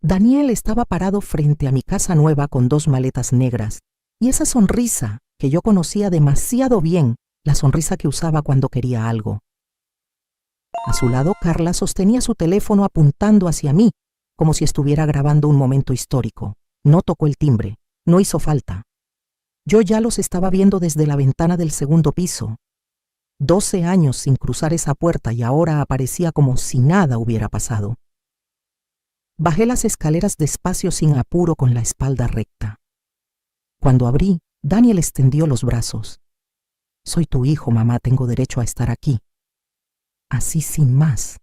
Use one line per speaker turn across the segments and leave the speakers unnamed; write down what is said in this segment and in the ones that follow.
Daniel estaba parado frente a mi casa nueva con 2 maletas negras, y esa sonrisa que yo conocía demasiado bien, la sonrisa que usaba cuando quería algo. A su lado, Carla sostenía su teléfono apuntando hacia mí, como si estuviera grabando un momento histórico. No tocó el timbre, no hizo falta. Yo ya los estaba viendo desde la ventana del segundo piso. 12 años sin cruzar esa puerta y ahora aparecía como si nada hubiera pasado. Bajé las escaleras despacio sin apuro con la espalda recta. Cuando abrí, Daniel extendió los brazos. «Soy tu hijo, mamá, tengo derecho a estar aquí». Así sin más,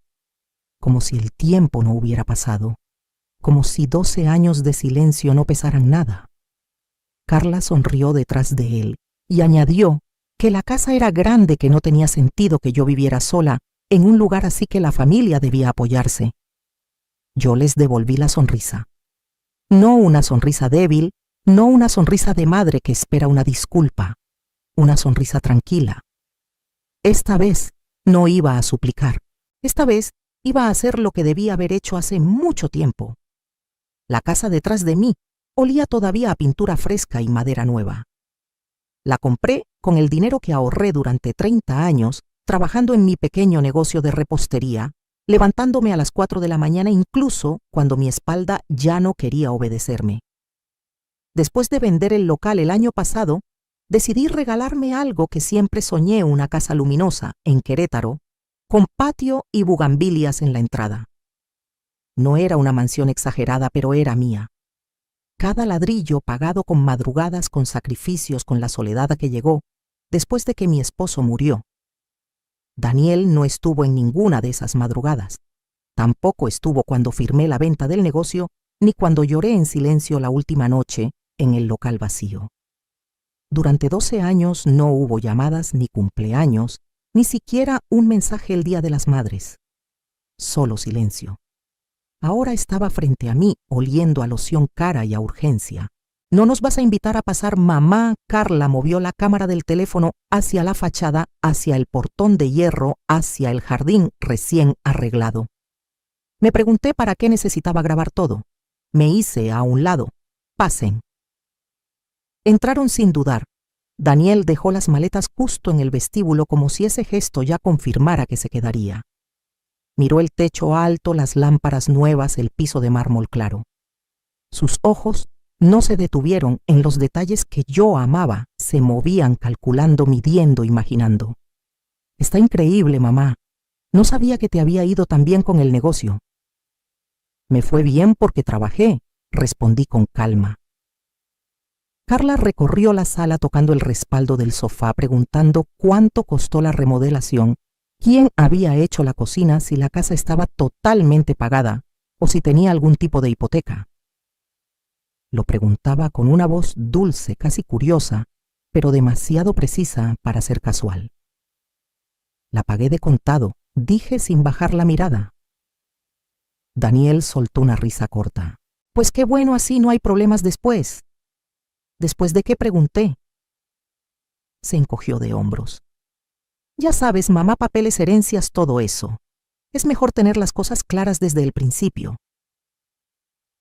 como si el tiempo no hubiera pasado, como si 12 años de silencio no pesaran nada. Carla sonrió detrás de él y añadió que la casa era grande, que no tenía sentido que yo viviera sola en un lugar así, que la familia debía apoyarse. Yo les devolví la sonrisa. No una sonrisa débil, no una sonrisa de madre que espera una disculpa, una sonrisa tranquila. Esta vez no iba a suplicar. Esta vez iba a hacer lo que debía haber hecho hace mucho tiempo. La casa detrás de mí olía todavía a pintura fresca y madera nueva. La compré con el dinero que ahorré durante 30 años trabajando en mi pequeño negocio de repostería, levantándome a las 4 de la mañana incluso cuando mi espalda ya no quería obedecerme. Después de vender el local el año pasado, decidí regalarme algo que siempre soñé: una casa luminosa en Querétaro, con patio y bugambilias en la entrada. No era una mansión exagerada, pero era mía. Cada ladrillo pagado con madrugadas, con sacrificios, con la soledad que llegó después de que mi esposo murió. Daniel no estuvo en ninguna de esas madrugadas. Tampoco estuvo cuando firmé la venta del negocio, ni cuando lloré en silencio la última noche en el local vacío. Durante 12 años no hubo llamadas, ni cumpleaños, ni siquiera un mensaje el Día de las Madres. Solo silencio. Ahora estaba frente a mí, oliendo a loción cara y a urgencia. «¿No nos vas a invitar a pasar, mamá?» Carla movió la cámara del teléfono hacia la fachada, hacia el portón de hierro, hacia el jardín recién arreglado. Me pregunté para qué necesitaba grabar todo. Me hice a un lado. «Pasen». Entraron sin dudar. Daniel dejó las maletas justo en el vestíbulo, como si ese gesto ya confirmara que se quedaría. Miró el techo alto, las lámparas nuevas, el piso de mármol claro. Sus ojos no se detuvieron en los detalles que yo amaba, se movían calculando, midiendo, imaginando. «Está increíble, mamá. No sabía que te había ido tan bien con el negocio». «Me fue bien porque trabajé», respondí con calma. Carla recorrió la sala tocando el respaldo del sofá, preguntando cuánto costó la remodelación, quién había hecho la cocina, si la casa estaba totalmente pagada o si tenía algún tipo de hipoteca. Lo preguntaba con una voz dulce, casi curiosa, pero demasiado precisa para ser casual. «La pagué de contado», dije sin bajar la mirada. Daniel soltó una risa corta. «Pues qué bueno, así no hay problemas después». «¿Después de qué?», pregunté. Se encogió de hombros. «Ya sabes, mamá, papeles, herencias, todo eso. Es mejor tener las cosas claras desde el principio».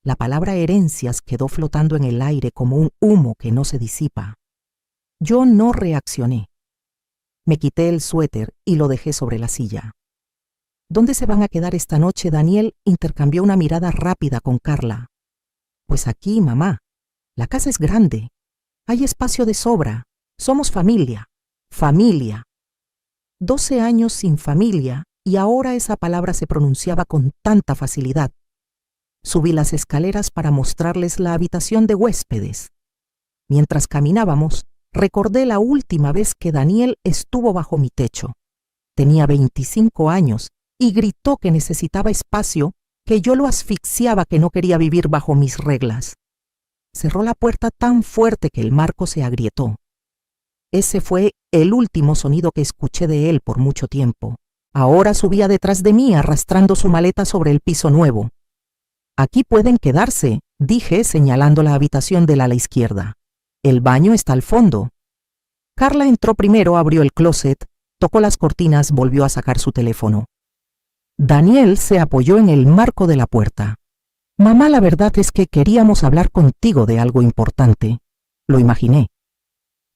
La palabra herencias quedó flotando en el aire como un humo que no se disipa. Yo no reaccioné. Me quité el suéter y lo dejé sobre la silla. «¿Dónde se van a quedar esta noche?» Daniel intercambió una mirada rápida con Carla. «Pues aquí, mamá. La casa es grande. Hay espacio de sobra. Somos familia. Familia». 12 años sin familia, y ahora esa palabra se pronunciaba con tanta facilidad. Subí las escaleras para mostrarles la habitación de huéspedes. Mientras caminábamos, recordé la última vez que Daniel estuvo bajo mi techo. Tenía 25 años y gritó que necesitaba espacio, que yo lo asfixiaba, que no quería vivir bajo mis reglas. Cerró la puerta tan fuerte que el marco se agrietó. Ese fue el último sonido que escuché de él por mucho tiempo. Ahora subía detrás de mí arrastrando su maleta sobre el piso nuevo. «Aquí pueden quedarse», dije señalando la habitación del ala izquierda. «El baño está al fondo». Carla entró primero, abrió el closet, tocó las cortinas, volvió a sacar su teléfono. Daniel se apoyó en el marco de la puerta. Mamá, la verdad es que queríamos hablar contigo de algo importante. Lo imaginé.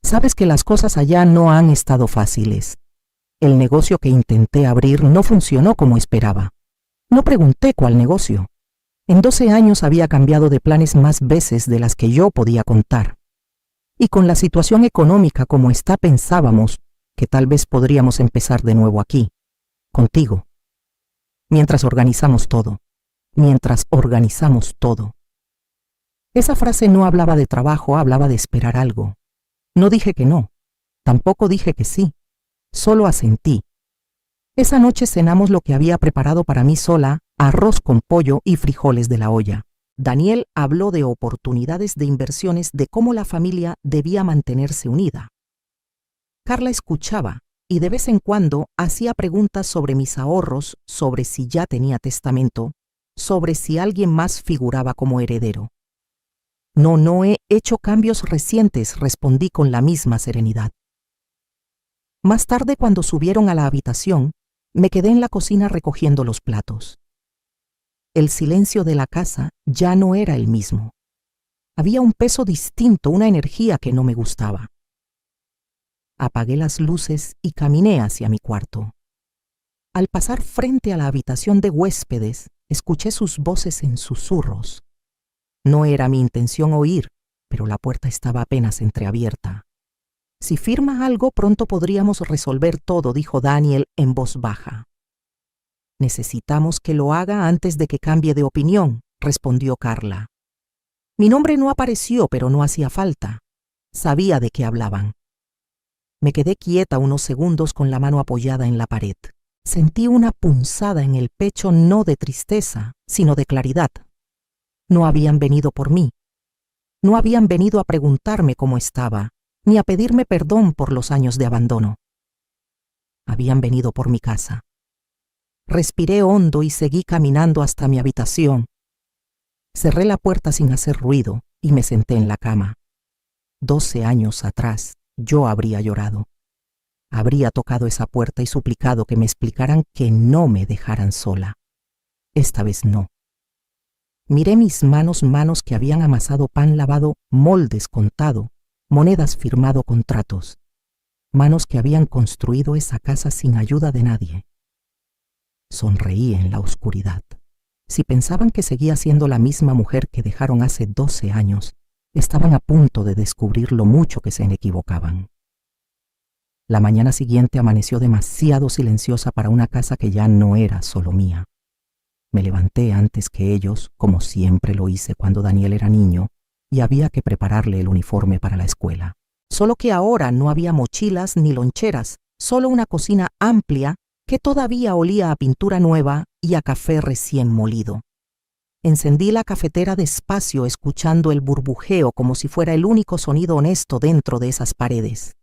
Sabes que las cosas allá no han estado fáciles. El negocio que intenté abrir no funcionó como esperaba. No pregunté cuál negocio. En 12 años había cambiado de planes más veces de las que yo podía contar. Y con la situación económica como está, pensábamos que tal vez podríamos empezar de nuevo aquí, contigo. Mientras organizamos todo. Esa frase no hablaba de trabajo, hablaba de esperar algo. No dije que no, tampoco dije que sí, solo asentí. Esa noche cenamos lo que había preparado para mí sola, arroz con pollo y frijoles de la olla. Daniel habló de oportunidades de inversiones, de cómo la familia debía mantenerse unida. Carla escuchaba y de vez en cuando hacía preguntas sobre mis ahorros, sobre si ya tenía testamento, sobre si alguien más figuraba como heredero. No he hecho cambios recientes, respondí con la misma serenidad. Más tarde, cuando subieron a la habitación, me quedé en la cocina recogiendo los platos. El silencio de la casa ya no era el mismo. Había un peso distinto, una energía que no me gustaba. Apagué las luces y caminé hacia mi cuarto. Al pasar frente a la habitación de huéspedes, escuché sus voces en susurros. No era mi intención oír, pero la puerta estaba apenas entreabierta. Si firma algo, pronto podríamos resolver todo, dijo Daniel en voz baja. Necesitamos que lo haga antes de que cambie de opinión, respondió Carla. Mi nombre no apareció, pero no hacía falta. Sabía de qué hablaban. Me quedé quieta unos segundos con la mano apoyada en la pared. Sentí una punzada en el pecho, no de tristeza, sino de claridad. No habían venido por mí. No habían venido a preguntarme cómo estaba, ni a pedirme perdón por los años de abandono. Habían venido por mi casa. Respiré hondo y seguí caminando hasta mi habitación. Cerré la puerta sin hacer ruido y me senté en la cama. 12 años atrás, yo habría llorado. Habría tocado esa puerta y suplicado que me explicaran, que no me dejaran sola. Esta vez no. Miré mis manos que habían amasado pan lavado, moldes contado, monedas firmado contratos. Manos que habían construido esa casa sin ayuda de nadie. Sonreí en la oscuridad. Si pensaban que seguía siendo la misma mujer que dejaron hace 12 años, estaban a punto de descubrir lo mucho que se equivocaban. La mañana siguiente amaneció demasiado silenciosa para una casa que ya no era solo mía. Me levanté antes que ellos, como siempre lo hice cuando Daniel era niño, y había que prepararle el uniforme para la escuela. Solo que ahora no había mochilas ni loncheras, solo una cocina amplia que todavía olía a pintura nueva y a café recién molido. Encendí la cafetera despacio, escuchando el burbujeo como si fuera el único sonido honesto dentro de esas paredes.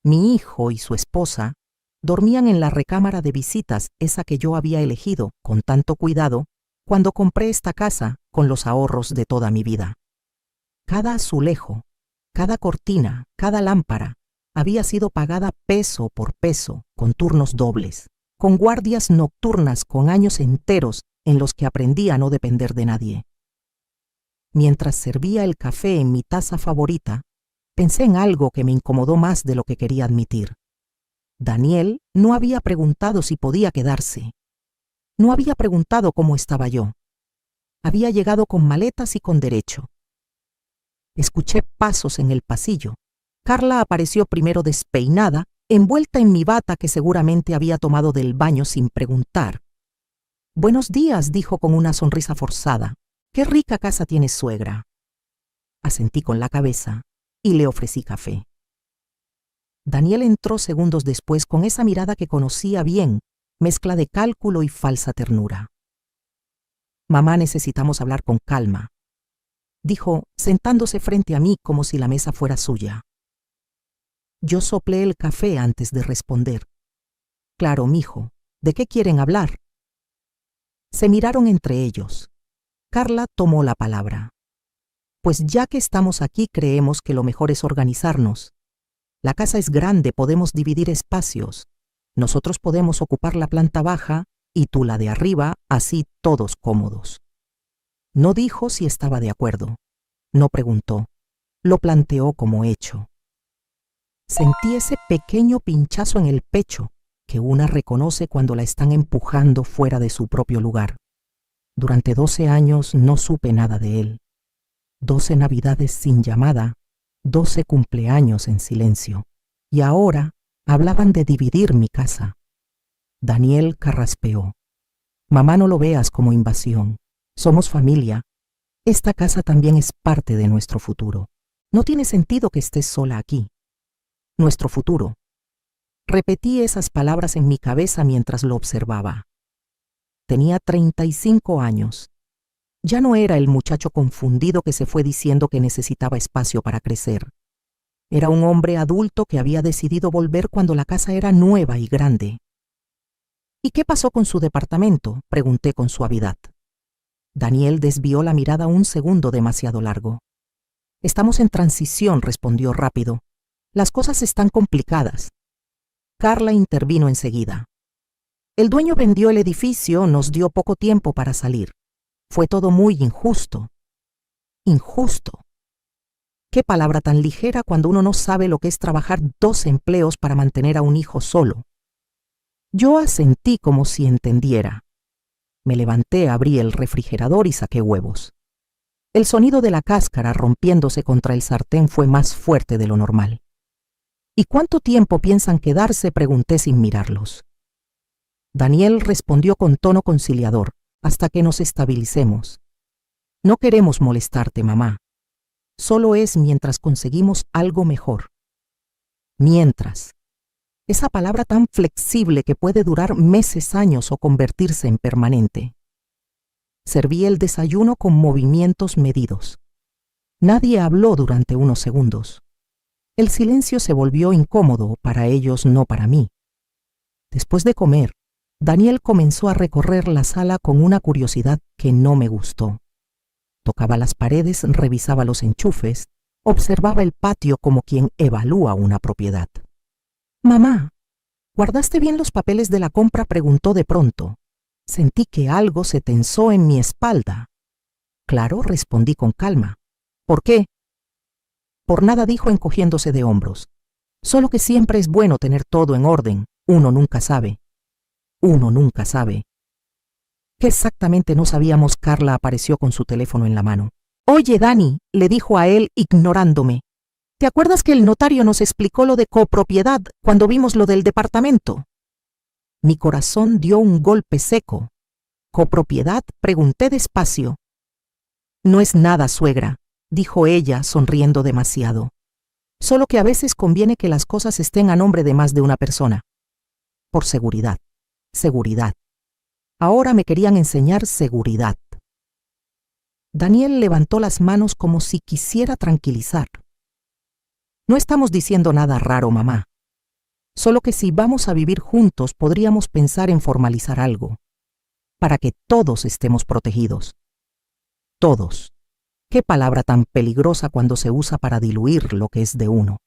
Mi hijo y su esposa dormían en la recámara de visitas, esa que yo había elegido con tanto cuidado cuando compré esta casa con los ahorros de toda mi vida. Cada azulejo, cada cortina, cada lámpara había sido pagada peso por peso, con turnos dobles, con guardias nocturnas, con años enteros en los que aprendí a no depender de nadie. Mientras servía el café en mi taza favorita, pensé en algo que me incomodó más de lo que quería admitir. Daniel no había preguntado si podía quedarse. No había preguntado cómo estaba yo. Había llegado con maletas y con derecho. Escuché pasos en el pasillo. Carla apareció primero despeinada, envuelta en mi bata que seguramente había tomado del baño sin preguntar. «Buenos días», dijo con una sonrisa forzada. «Qué rica casa tienes, suegra». Asentí con la cabeza y le ofrecí café. Daniel entró segundos después con esa mirada que conocía bien, mezcla de cálculo y falsa ternura. «Mamá, necesitamos hablar con calma», dijo, sentándose frente a mí como si la mesa fuera suya. Yo soplé el café antes de responder. «Claro, mijo, ¿de qué quieren hablar?» Se miraron entre ellos. Carla tomó la palabra. «Pues ya que estamos aquí, creemos que lo mejor es organizarnos. La casa es grande, podemos dividir espacios. Nosotros podemos ocupar la planta baja y tú la de arriba, así todos cómodos». No dijo si estaba de acuerdo. No preguntó. Lo planteó como hecho. Sentí ese pequeño pinchazo en el pecho que una reconoce cuando la están empujando fuera de su propio lugar. Durante 12 años no supe nada de él. 12 navidades sin llamada, 12 cumpleaños en silencio. Y ahora hablaban de dividir mi casa. Daniel carraspeó. Mamá, no lo veas como invasión. Somos familia. Esta casa también es parte de nuestro futuro. No tiene sentido que estés sola aquí. Nuestro futuro. Repetí esas palabras en mi cabeza mientras lo observaba. Tenía 35 años. Ya no era el muchacho confundido que se fue diciendo que necesitaba espacio para crecer. Era un hombre adulto que había decidido volver cuando la casa era nueva y grande. ¿Y qué pasó con su departamento?, pregunté con suavidad. Daniel desvió la mirada un segundo demasiado largo. Estamos en transición, respondió rápido. Las cosas están complicadas. Carla intervino enseguida. El dueño vendió el edificio, nos dio poco tiempo para salir. Fue todo muy injusto. Injusto. Qué palabra tan ligera cuando uno no sabe lo que es trabajar 2 empleos para mantener a un hijo solo. Yo asentí como si entendiera. Me levanté, abrí el refrigerador y saqué huevos. El sonido de la cáscara rompiéndose contra el sartén fue más fuerte de lo normal. ¿Y cuánto tiempo piensan quedarse?, pregunté sin mirarlos. Daniel respondió con tono conciliador: hasta que nos estabilicemos. No queremos molestarte, mamá. Solo es mientras conseguimos algo mejor. Mientras. Esa palabra tan flexible que puede durar meses, años o convertirse en permanente. Serví el desayuno con movimientos medidos. Nadie habló durante unos segundos. El silencio se volvió incómodo, para ellos, no para mí. Después de comer, Daniel comenzó a recorrer la sala con una curiosidad que no me gustó. Tocaba las paredes, revisaba los enchufes, observaba el patio como quien evalúa una propiedad. «Mamá, ¿guardaste bien los papeles de la compra?», preguntó de pronto. Sentí que algo se tensó en mi espalda. «Claro», respondí con calma. «¿Por qué?». «Por nada», dijo encogiéndose de hombros. «Solo que siempre es bueno tener todo en orden. Uno nunca sabe». Uno nunca sabe. ¿Qué exactamente no sabíamos? Carla apareció con su teléfono en la mano. «Oye, Dani», le dijo a él ignorándome. «¿Te acuerdas que el notario nos explicó lo de copropiedad cuando vimos lo del departamento?» Mi corazón dio un golpe seco. «¿Copropiedad?», pregunté despacio. «No es nada, suegra», dijo ella sonriendo demasiado. «Solo que a veces conviene que las cosas estén a nombre de más de una persona. Por seguridad. Seguridad. Ahora me querían enseñar seguridad». Daniel levantó las manos como si quisiera tranquilizar. «No estamos diciendo nada raro, mamá. Solo que si vamos a vivir juntos podríamos pensar en formalizar algo, para que todos estemos protegidos. Todos. Qué palabra tan peligrosa cuando se usa para diluir lo que es de uno».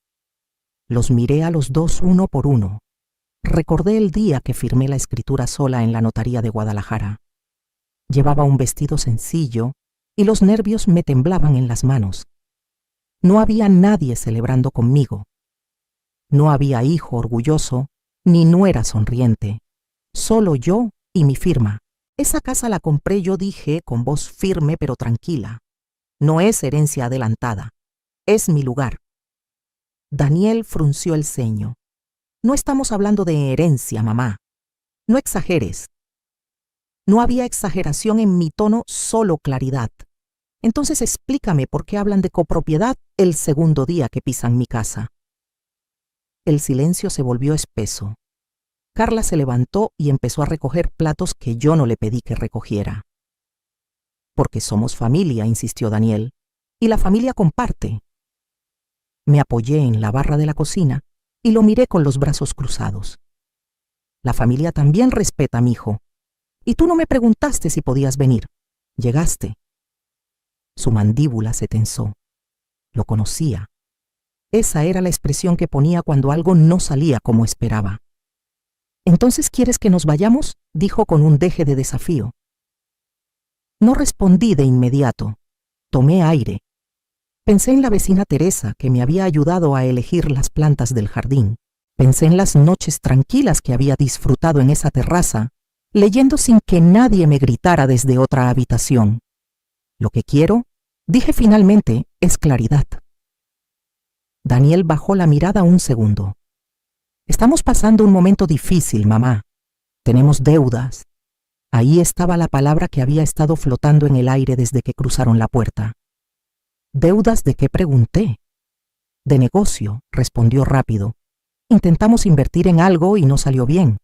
Los miré a los dos uno por uno. Recordé el día que firmé la escritura sola en la notaría de Guadalajara. Llevaba un vestido sencillo y los nervios me temblaban en las manos. No había nadie celebrando conmigo. No había hijo orgulloso, ni nuera sonriente. Solo yo y mi firma. «Esa casa la compré yo», dije con voz firme pero tranquila. «No es herencia adelantada. Es mi lugar». Daniel frunció el ceño. «No estamos hablando de herencia, mamá. No exageres». No había exageración en mi tono, solo claridad. «Entonces explícame por qué hablan de copropiedad el segundo día que pisan mi casa». El silencio se volvió espeso. Carla se levantó y empezó a recoger platos que yo no le pedí que recogiera. «Porque somos familia», insistió Daniel, «y la familia comparte». Me apoyé en la barra de la cocina y lo miré con los brazos cruzados. «La familia también respeta, mijo. Y tú no me preguntaste si podías venir. Llegaste». Su mandíbula se tensó. Lo conocía. Esa era la expresión que ponía cuando algo no salía como esperaba. «¿Entonces quieres que nos vayamos?», dijo con un deje de desafío. No respondí de inmediato. Tomé aire. Pensé en la vecina Teresa, que me había ayudado a elegir las plantas del jardín. Pensé en las noches tranquilas que había disfrutado en esa terraza, leyendo sin que nadie me gritara desde otra habitación. Lo que quiero, dije finalmente, es claridad. Daniel bajó la mirada un segundo. Estamos pasando un momento difícil, mamá. Tenemos deudas. Ahí estaba la palabra que había estado flotando en el aire desde que cruzaron la puerta. ¿Deudas de qué? Pregunté. De negocio, respondió rápido. Intentamos invertir en algo y no salió bien.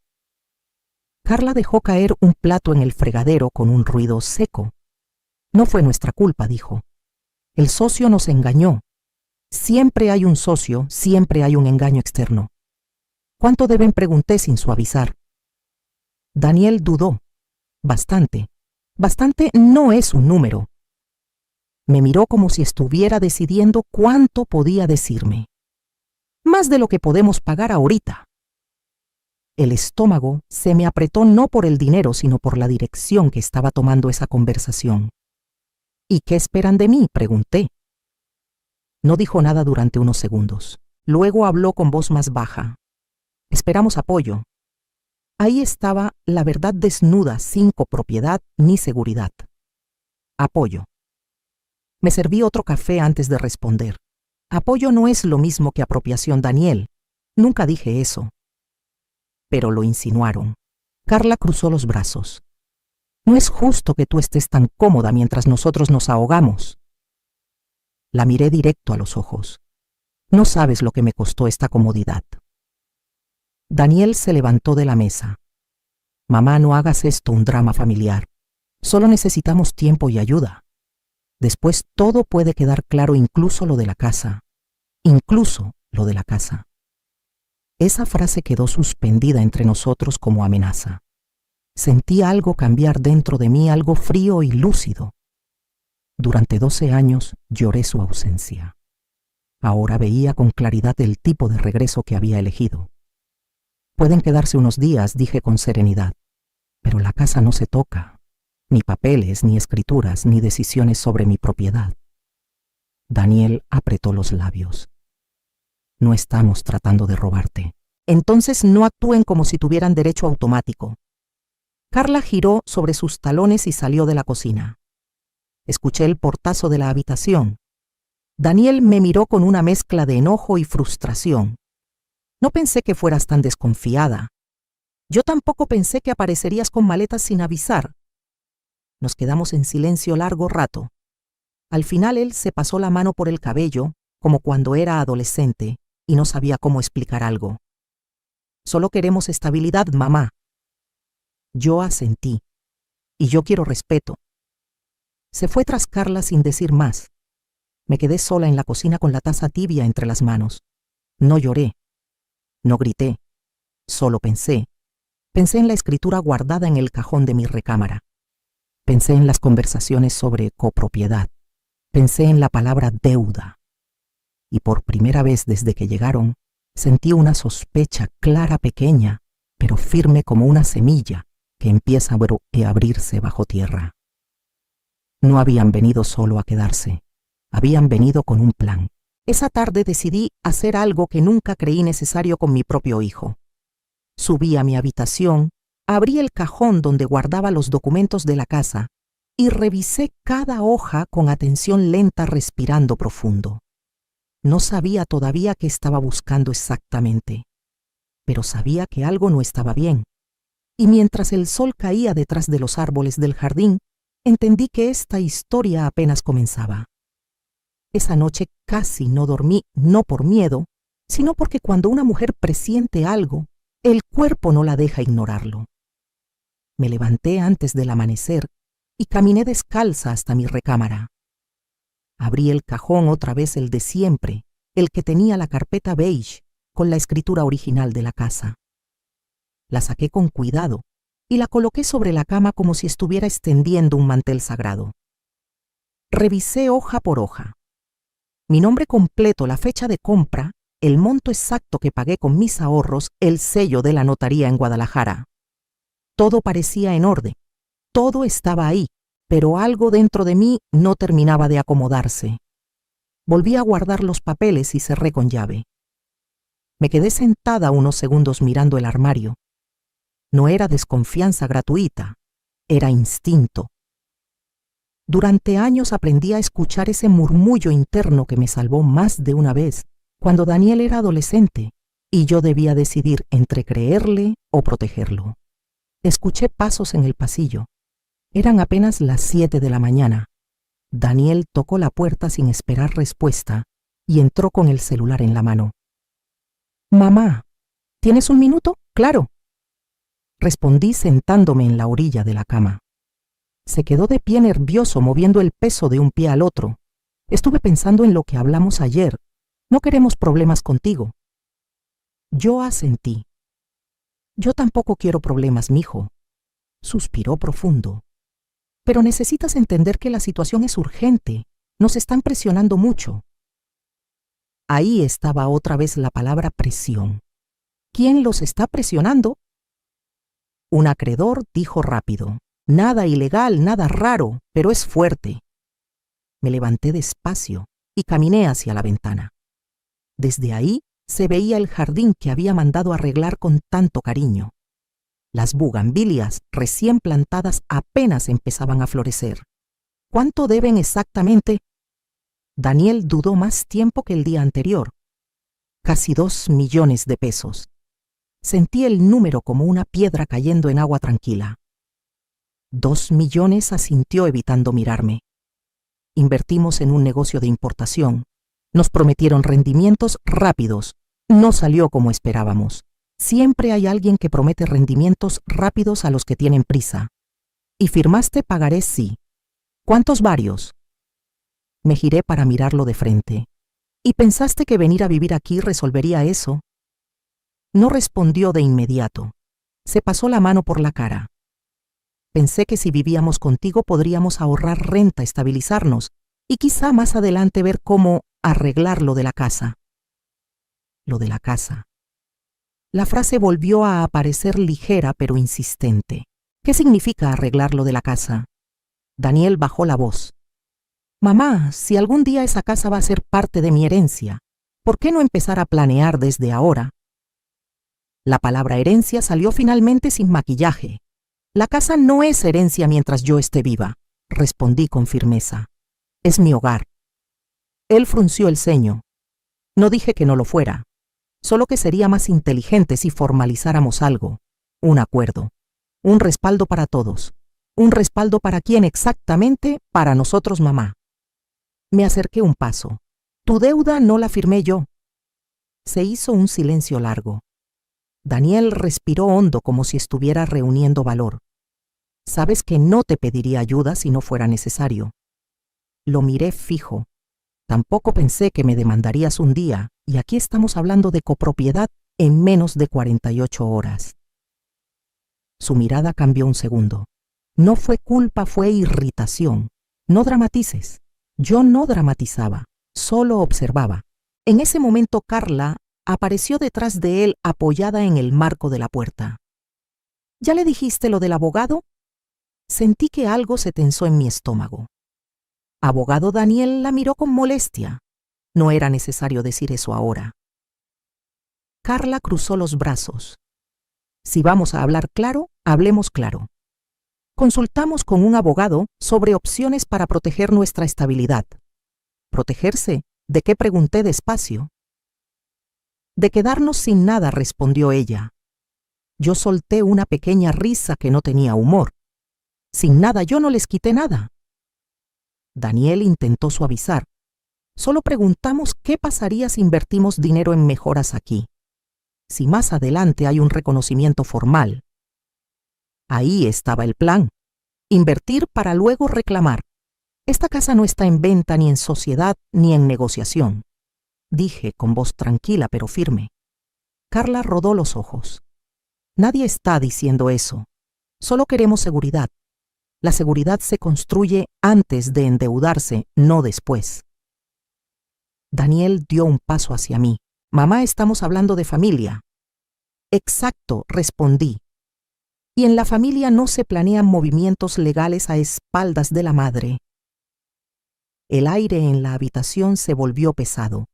Carla dejó caer un plato en el fregadero con un ruido seco. No fue nuestra culpa, dijo. El socio nos engañó. Siempre hay un socio, siempre hay un engaño externo. ¿Cuánto deben? Pregunté sin suavizar. Daniel dudó. Bastante. Bastante no es un número. Me miró como si estuviera decidiendo cuánto podía decirme. Más de lo que podemos pagar ahorita. El estómago se me apretó no por el dinero, sino por la dirección que estaba tomando esa conversación. ¿Y qué esperan de mí? Pregunté. No dijo nada durante unos segundos. Luego habló con voz más baja. Esperamos apoyo. Ahí estaba la verdad desnuda, sin copropiedad ni seguridad. Apoyo. Me serví otro café antes de responder. Apoyo no es lo mismo que apropiación, Daniel. Nunca dije eso. Pero lo insinuaron. Carla cruzó los brazos. No es justo que tú estés tan cómoda mientras nosotros nos ahogamos. La miré directo a los ojos. No sabes lo que me costó esta comodidad. Daniel se levantó de la mesa. Mamá, no hagas esto un drama familiar. Solo necesitamos tiempo y ayuda. Después todo puede quedar claro, incluso lo de la casa. Incluso lo de la casa. Esa frase quedó suspendida entre nosotros como amenaza. Sentí algo cambiar dentro de mí, algo frío y lúcido. Durante 12 años lloré su ausencia. Ahora veía con claridad el tipo de regreso que había elegido. Pueden quedarse unos días, dije con serenidad, pero la casa no se toca, ni papeles, ni escrituras, ni decisiones sobre mi propiedad. Daniel apretó los labios. No estamos tratando de robarte. Entonces no actúen como si tuvieran derecho automático. Carla giró sobre sus talones y salió de la cocina. Escuché el portazo de la habitación. Daniel me miró con una mezcla de enojo y frustración. No pensé que fueras tan desconfiada. Yo tampoco pensé que aparecerías con maletas sin avisar. Nos quedamos en silencio largo rato. Al final él se pasó la mano por el cabello, como cuando era adolescente, y no sabía cómo explicar algo. Solo queremos estabilidad, mamá. Yo asentí. Y yo quiero respeto. Se fue tras Carla sin decir más. Me quedé sola en la cocina con la taza tibia entre las manos. No lloré. No grité. Solo pensé. Pensé en la escritura guardada en el cajón de mi recámara. Pensé en las conversaciones sobre copropiedad. Pensé en la palabra deuda. Y por primera vez desde que llegaron, sentí una sospecha clara, pequeña, pero firme como una semilla que empieza a abrirse bajo tierra. No habían venido solo a quedarse. Habían venido con un plan. Esa tarde decidí hacer algo que nunca creí necesario con mi propio hijo. Subí a mi habitación, abrí el cajón donde guardaba los documentos de la casa y revisé cada hoja con atención lenta, respirando profundo. No sabía todavía qué estaba buscando exactamente, pero sabía que algo no estaba bien. Y mientras el sol caía detrás de los árboles del jardín, entendí que esta historia apenas comenzaba. Esa noche casi no dormí, no por miedo, sino porque cuando una mujer presiente algo, el cuerpo no la deja ignorarlo. Me levanté antes del amanecer y caminé descalza hasta mi recámara. Abrí el cajón, otra vez el de siempre, el que tenía la carpeta beige con la escritura original de la casa. La saqué con cuidado y la coloqué sobre la cama como si estuviera extendiendo un mantel sagrado. Revisé hoja por hoja. Mi nombre completo, la fecha de compra, el monto exacto que pagué con mis ahorros, el sello de la notaría en Guadalajara. Todo parecía en orden. Todo estaba ahí, pero algo dentro de mí no terminaba de acomodarse. Volví a guardar los papeles y cerré con llave. Me quedé sentada unos segundos mirando el armario. No era desconfianza gratuita, era instinto. Durante años aprendí a escuchar ese murmullo interno que me salvó más de una vez cuando Daniel era adolescente y yo debía decidir entre creerle o protegerlo. Escuché pasos en el pasillo. Eran apenas las 7 de la mañana. Daniel tocó la puerta sin esperar respuesta y entró con el celular en la mano. «Mamá, ¿tienes un minuto?» «Claro», respondí sentándome en la orilla de la cama. Se quedó de pie nervioso, moviendo el peso de un pie al otro. «Estuve pensando en lo que hablamos ayer. No queremos problemas contigo». Yo asentí. «Yo tampoco quiero problemas, mijo», suspiró profundo. «Pero necesitas entender que la situación es urgente. Nos están presionando mucho». Ahí estaba otra vez la palabra presión. ¿Quién los está presionando? Un acreedor dijo rápido: «Nada ilegal, nada raro, pero es fuerte». Me levanté despacio y caminé hacia la ventana. Desde ahí se veía el jardín que había mandado arreglar con tanto cariño. Las bugambilias recién plantadas apenas empezaban a florecer. ¿Cuánto deben exactamente? Daniel dudó más tiempo que el día anterior. Casi 2 millones de pesos. Sentí el número como una piedra cayendo en agua tranquila. 2 millones, asintió evitando mirarme. Invertimos en un negocio de importación. Nos prometieron rendimientos rápidos. No salió como esperábamos. Siempre hay alguien que promete rendimientos rápidos a los que tienen prisa. ¿Y firmaste pagarés? Sí. ¿Cuántos varios? Me giré para mirarlo de frente. ¿Y pensaste que venir a vivir aquí resolvería eso? No respondió de inmediato. Se pasó la mano por la cara. Pensé que si vivíamos contigo podríamos ahorrar renta, estabilizarnos y quizá más adelante ver cómo arreglar lo de la casa. Lo de la casa. La frase volvió a aparecer ligera pero insistente. ¿Qué significa arreglar lo de la casa? Daniel bajó la voz. «Mamá, si algún día esa casa va a ser parte de mi herencia, ¿por qué no empezar a planear desde ahora?» La palabra herencia salió finalmente sin maquillaje. «La casa no es herencia mientras yo esté viva», respondí con firmeza. «Es mi hogar». Él frunció el ceño. No dije que no lo fuera, solo que sería más inteligente si formalizáramos algo, un acuerdo, un respaldo para todos. ¿Un respaldo para quién exactamente? Para nosotros, mamá. Me acerqué un paso. Tu deuda no la firmé yo. Se hizo un silencio largo. Daniel respiró hondo como si estuviera reuniendo valor. Sabes que no te pediría ayuda si no fuera necesario. Lo miré fijo. Tampoco pensé que me demandarías un día, y aquí estamos hablando de copropiedad en menos de 48 horas. Su mirada cambió un segundo. No fue culpa, fue irritación. No dramatices. Yo no dramatizaba, solo observaba. En ese momento Carla apareció detrás de él apoyada en el marco de la puerta. ¿Ya le dijiste lo del abogado? Sentí que algo se tensó en mi estómago. Abogado. Daniel la miró con molestia. No era necesario decir eso ahora. Carla cruzó los brazos. Si vamos a hablar claro, hablemos claro. Consultamos con un abogado sobre opciones para proteger nuestra estabilidad. ¿Protegerse? ¿De qué? Pregunté despacio. De quedarnos sin nada, respondió ella. Yo solté una pequeña risa que no tenía humor. Sin nada, yo no les quité nada. Daniel intentó suavizar. Solo preguntamos qué pasaría si invertimos dinero en mejoras aquí. Si más adelante hay un reconocimiento formal. Ahí estaba el plan. Invertir para luego reclamar. Esta casa no está en venta, ni en sociedad, ni en negociación. Dije con voz tranquila pero firme. Carla rodó los ojos. Nadie está diciendo eso. Solo queremos seguridad. La seguridad se construye antes de endeudarse, no después. Daniel dio un paso hacia mí. Mamá, estamos hablando de familia. Exacto, respondí. y en la familia no se planean movimientos legales a espaldas de la madre. El aire en la habitación se volvió pesado.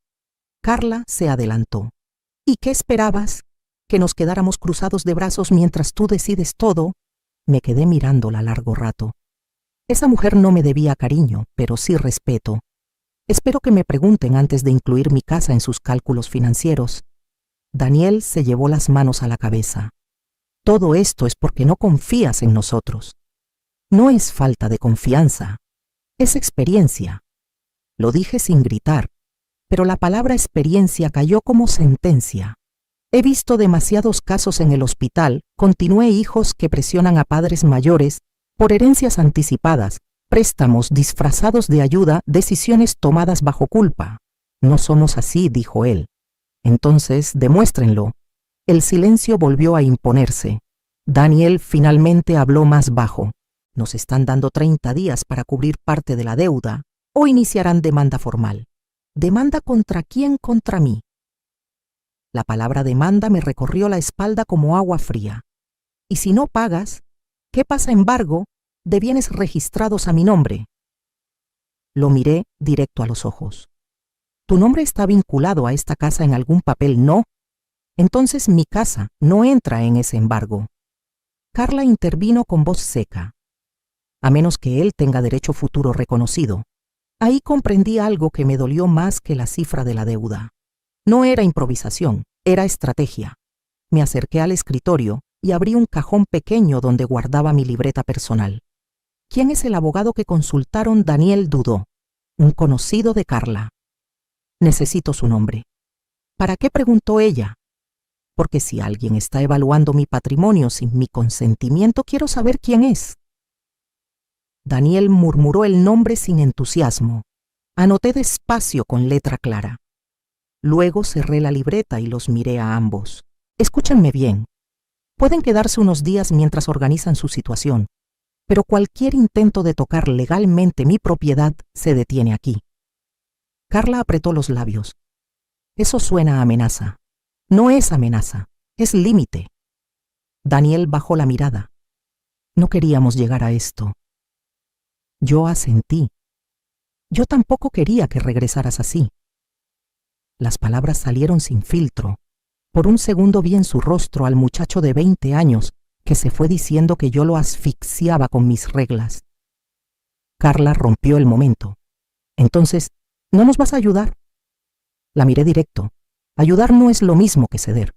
Carla se adelantó. ¿Y qué esperabas? ¿Que nos quedáramos cruzados de brazos mientras tú decides todo? Me quedé mirándola largo rato. Esa mujer no me debía cariño, pero sí respeto. Espero que me pregunten antes de incluir mi casa en sus cálculos financieros. Daniel se llevó las manos a la cabeza. Todo esto es porque no confías en nosotros. No es falta de confianza, es experiencia. Lo dije sin gritar, pero la palabra experiencia cayó como sentencia. He visto demasiados casos en el hospital, continué, hijos que presionan a padres mayores por herencias anticipadas, préstamos disfrazados de ayuda, decisiones tomadas bajo culpa. No somos así, dijo él. Entonces, demuéstrenlo. El silencio volvió a imponerse. Daniel finalmente habló más bajo. Nos están dando 30 días para cubrir parte de la deuda o iniciarán demanda formal. ¿Demanda contra quién? Contra mí. La palabra demanda me recorrió la espalda como agua fría. ¿Y si no pagas? ¿Qué pasa, embargo, de bienes registrados a mi nombre? Lo miré directo a los ojos. ¿Tu nombre está vinculado a esta casa en algún papel? No. Entonces mi casa no entra en ese embargo. Carla intervino con voz seca. A menos que él tenga derecho futuro reconocido. Ahí comprendí algo que me dolió más que la cifra de la deuda. No era improvisación, era estrategia. Me acerqué al escritorio y abrí un cajón pequeño donde guardaba mi libreta personal. ¿Quién es el abogado que consultaron? Daniel dudó. Un conocido de Carla. Necesito su nombre. ¿Para qué? Preguntó ella. Porque si alguien está evaluando mi patrimonio sin mi consentimiento, quiero saber quién es. Daniel murmuró el nombre sin entusiasmo. Anoté despacio con letra clara. Luego cerré la libreta y los miré a ambos. Escúchenme bien. Pueden quedarse unos días mientras organizan su situación, pero cualquier intento de tocar legalmente mi propiedad se detiene aquí. Carla apretó los labios. Eso suena a amenaza. No es amenaza, es límite. Daniel bajó la mirada. No queríamos llegar a esto. Yo asentí. Yo tampoco quería que regresaras así. Las palabras salieron sin filtro. Por un segundo vi en su rostro al muchacho de 20 años que se fue diciendo que yo lo asfixiaba con mis reglas. Carla rompió el momento. Entonces, ¿no nos vas a ayudar? La miré directo. Ayudar no es lo mismo que ceder.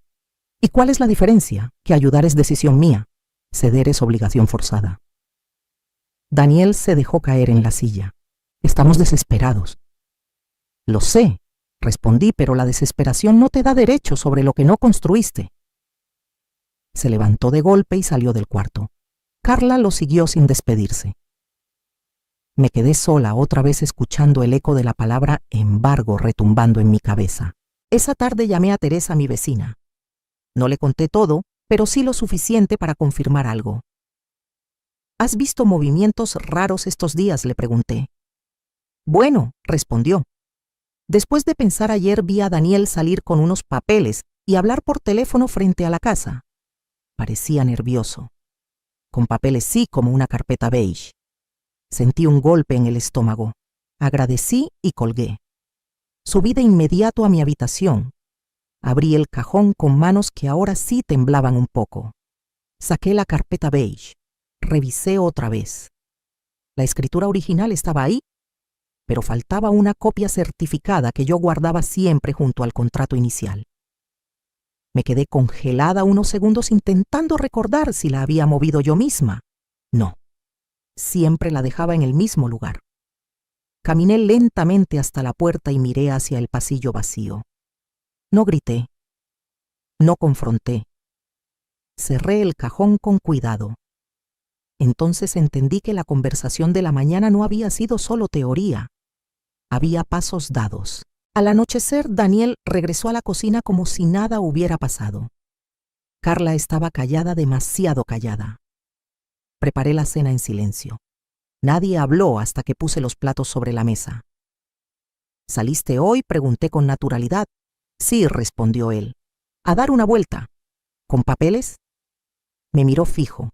¿Y cuál es la diferencia? Que ayudar es decisión mía. Ceder es obligación forzada. Daniel se dejó caer en la silla. Estamos desesperados. Lo sé, respondí, pero la desesperación no te da derecho sobre lo que no construiste. Se levantó de golpe y salió del cuarto. Carla lo siguió sin despedirse. Me quedé sola otra vez escuchando el eco de la palabra embargo retumbando en mi cabeza. Esa tarde llamé a Teresa, mi vecina. No le conté todo, pero sí lo suficiente para confirmar algo. ¿Has visto movimientos raros estos días?, le pregunté. Bueno, respondió. Después de pensar ayer vi a Daniel salir con unos papeles y hablar por teléfono frente a la casa. Parecía nervioso. Con papeles sí, como una carpeta beige. Sentí un golpe en el estómago. Agradecí y colgué. Subí de inmediato a mi habitación. Abrí el cajón con manos que ahora sí temblaban un poco. Saqué la carpeta beige. Revisé otra vez. La escritura original estaba ahí, pero faltaba una copia certificada que yo guardaba siempre junto al contrato inicial. Me quedé congelada unos segundos intentando recordar si la había movido yo misma. No, siempre la dejaba en el mismo lugar. Caminé lentamente hasta la puerta y miré hacia el pasillo vacío. No grité. No confronté. Cerré el cajón con cuidado. Entonces entendí que la conversación de la mañana no había sido solo teoría. Había pasos dados. Al anochecer, Daniel regresó a la cocina como si nada hubiera pasado. Carla estaba callada, demasiado callada. Preparé la cena en silencio. Nadie habló hasta que puse los platos sobre la mesa. ¿Saliste hoy?, pregunté con naturalidad. Sí, respondió él. A dar una vuelta. ¿Con papeles? Me miró fijo.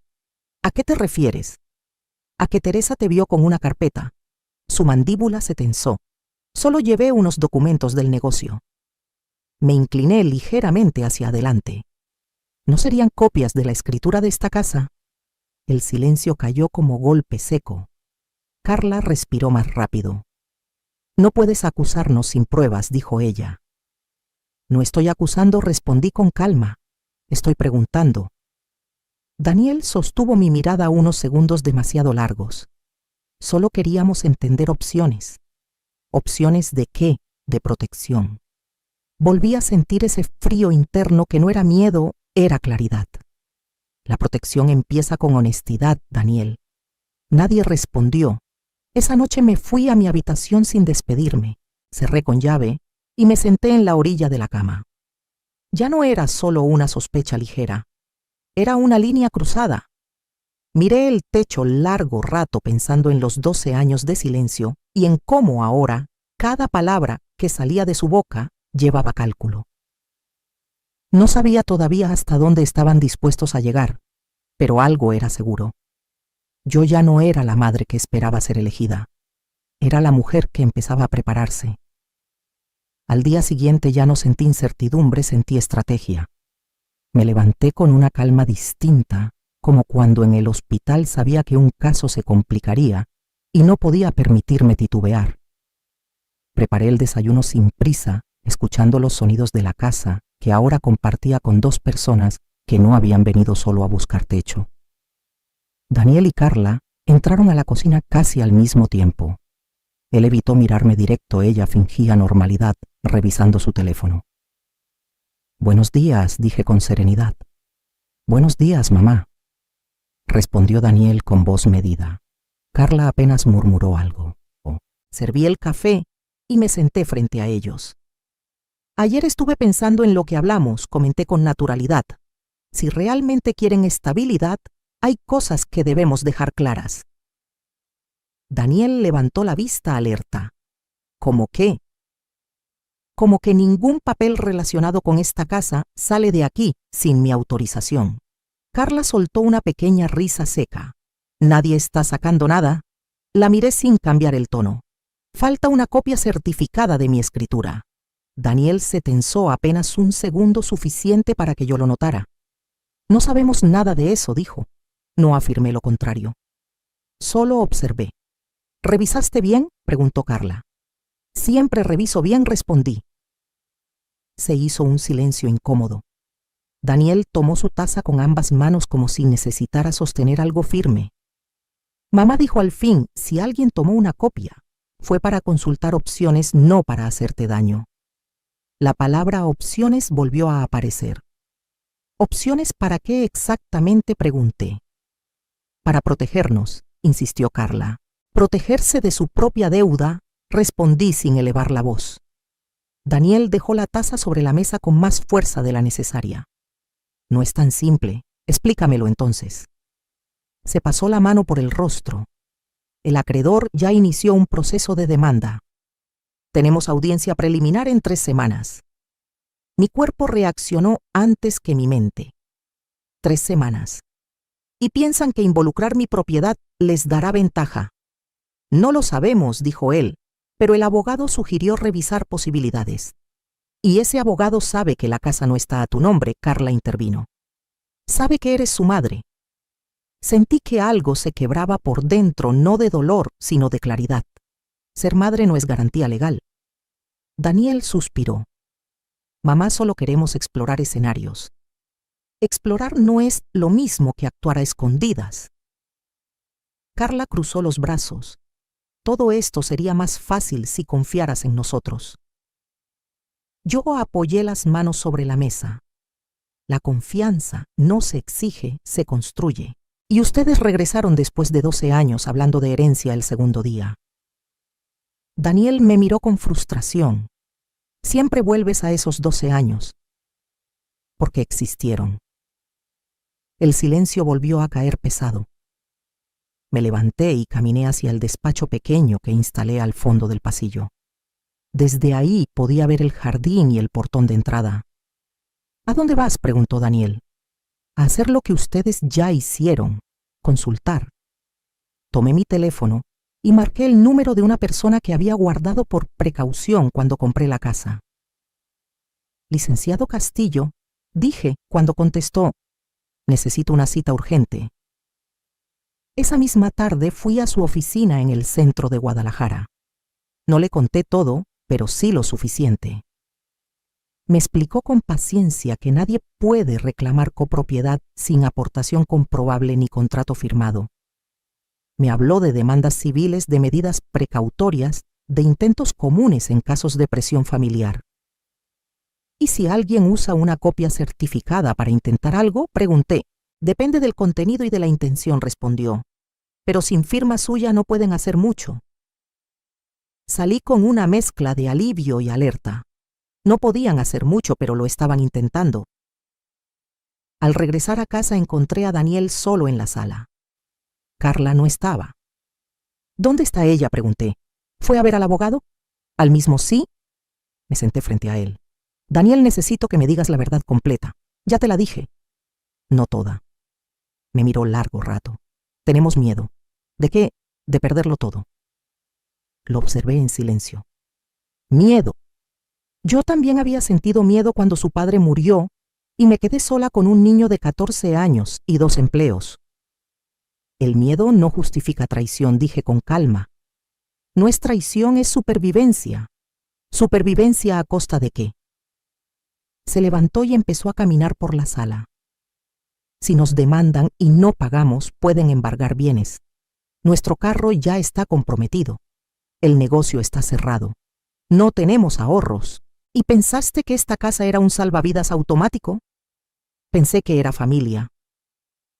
¿A qué te refieres? A que Teresa te vio con una carpeta. Su mandíbula se tensó. Solo llevé unos documentos del negocio. Me incliné ligeramente hacia adelante. ¿No serían copias de la escritura de esta casa? El silencio cayó como golpe seco. Carla respiró más rápido. No puedes acusarnos sin pruebas, dijo ella. No estoy acusando, respondí con calma. Estoy preguntando. Daniel sostuvo mi mirada unos segundos demasiado largos. Solo queríamos entender opciones. ¿Opciones de qué? De protección. Volví a sentir ese frío interno que no era miedo, era claridad. La protección empieza con honestidad, Daniel. Nadie respondió. Esa noche me fui a mi habitación sin despedirme, cerré con llave y me senté en la orilla de la cama. Ya no era solo una sospecha ligera, era una línea cruzada. Miré el techo largo rato pensando en los 12 años de silencio y en cómo ahora cada palabra que salía de su boca llevaba cálculo. No sabía todavía hasta dónde estaban dispuestos a llegar, pero algo era seguro. Yo ya no era la madre que esperaba ser elegida. Era la mujer que empezaba a prepararse. Al día siguiente ya no sentí incertidumbre, sentí estrategia. Me levanté con una calma distinta, como cuando en el hospital sabía que un caso se complicaría y no podía permitirme titubear. Preparé el desayuno sin prisa, escuchando los sonidos de la casa que ahora compartía con 2 personas que no habían venido solo a buscar techo. Daniel y Carla entraron a la cocina casi al mismo tiempo. Él evitó mirarme directo, ella fingía normalidad, revisando su teléfono. «Buenos días», dije con serenidad. «Buenos días, mamá», respondió Daniel con voz medida. Carla apenas murmuró algo. Serví el café y me senté frente a ellos. «Ayer estuve pensando en lo que hablamos», comenté con naturalidad. «Si realmente quieren estabilidad, hay cosas que debemos dejar claras». Daniel levantó la vista alerta. ¿Cómo qué? Como que ningún papel relacionado con esta casa sale de aquí sin mi autorización. Carla soltó una pequeña risa seca. «Nadie está sacando nada». La miré sin cambiar el tono. «Falta una copia certificada de mi escritura». Daniel se tensó apenas un segundo, suficiente para que yo lo notara. «No sabemos nada de eso», dijo. No afirmé lo contrario. Solo observé. «¿Revisaste bien?», preguntó Carla. «Siempre reviso bien», respondí. Se hizo un silencio incómodo. Daniel tomó su taza con ambas manos como si necesitara sostener algo firme. «Mamá», dijo al fin, «si alguien tomó una copia, fue para consultar opciones, no para hacerte daño». La palabra opciones volvió a aparecer. «¿Opciones para qué exactamente?», pregunté. «Para protegernos», insistió Carla. «Protegerse de su propia deuda», respondí sin elevar la voz. Daniel dejó la taza sobre la mesa con más fuerza de la necesaria. «No es tan simple. Explícamelo entonces». Se pasó la mano por el rostro. El acreedor ya inició un proceso de demanda. Tenemos audiencia preliminar en 3 semanas. Mi cuerpo reaccionó antes que mi mente. 3 semanas. Y piensan que involucrar mi propiedad les dará ventaja. No lo sabemos, dijo él, pero el abogado sugirió revisar posibilidades. Y ese abogado sabe que la casa no está a tu nombre, Carla intervino. Sabe que eres su madre. Sentí que algo se quebraba por dentro, no de dolor, sino de claridad. Ser madre no es garantía legal. Daniel suspiró. Mamá, solo queremos explorar escenarios. Explorar no es lo mismo que actuar a escondidas. Carla cruzó los brazos. Todo esto sería más fácil si confiaras en nosotros. Yo apoyé las manos sobre la mesa. La confianza no se exige, se construye. Y ustedes regresaron después de 12 años hablando de herencia el segundo día. Daniel me miró con frustración. Siempre vuelves a esos 12 años. Porque existieron. El silencio volvió a caer pesado. Me levanté y caminé hacia el despacho pequeño que instalé al fondo del pasillo. Desde ahí podía ver el jardín y el portón de entrada. ¿A dónde vas?, preguntó Daniel. A hacer lo que ustedes ya hicieron, consultar. Tomé mi teléfono y marqué el número de una persona que había guardado por precaución cuando compré la casa. Licenciado Castillo, dije cuando contestó, necesito una cita urgente. Esa misma tarde fui a su oficina en el centro de Guadalajara. No le conté todo, pero sí lo suficiente. Me explicó con paciencia que nadie puede reclamar copropiedad sin aportación comprobable ni contrato firmado. Me habló de demandas civiles, de medidas precautorias, de intentos comunes en casos de presión familiar. ¿Y si alguien usa una copia certificada para intentar algo? Pregunté. Depende del contenido y de la intención, respondió. Pero sin firma suya no pueden hacer mucho. Salí con una mezcla de alivio y alerta. No podían hacer mucho, pero lo estaban intentando. Al regresar a casa encontré a Daniel solo en la sala. Carla no estaba. ¿Dónde está ella?, pregunté. ¿Fue a ver al abogado? Al mismo sí. Me senté frente a él. Daniel, necesito que me digas la verdad completa. Ya te la dije. No toda. Me miró largo rato. Tenemos miedo. ¿De qué? De perderlo todo. Lo observé en silencio. Miedo. Yo también había sentido miedo cuando su padre murió y me quedé sola con un niño de 14 años y 2 empleos. El miedo no justifica traición, dije con calma. No es traición, es supervivencia. ¿Supervivencia a costa de qué? Se levantó y empezó a caminar por la sala. Si nos demandan y no pagamos, pueden embargar bienes. Nuestro carro ya está comprometido. El negocio está cerrado. No tenemos ahorros. ¿Y pensaste que esta casa era un salvavidas automático? Pensé que era familia.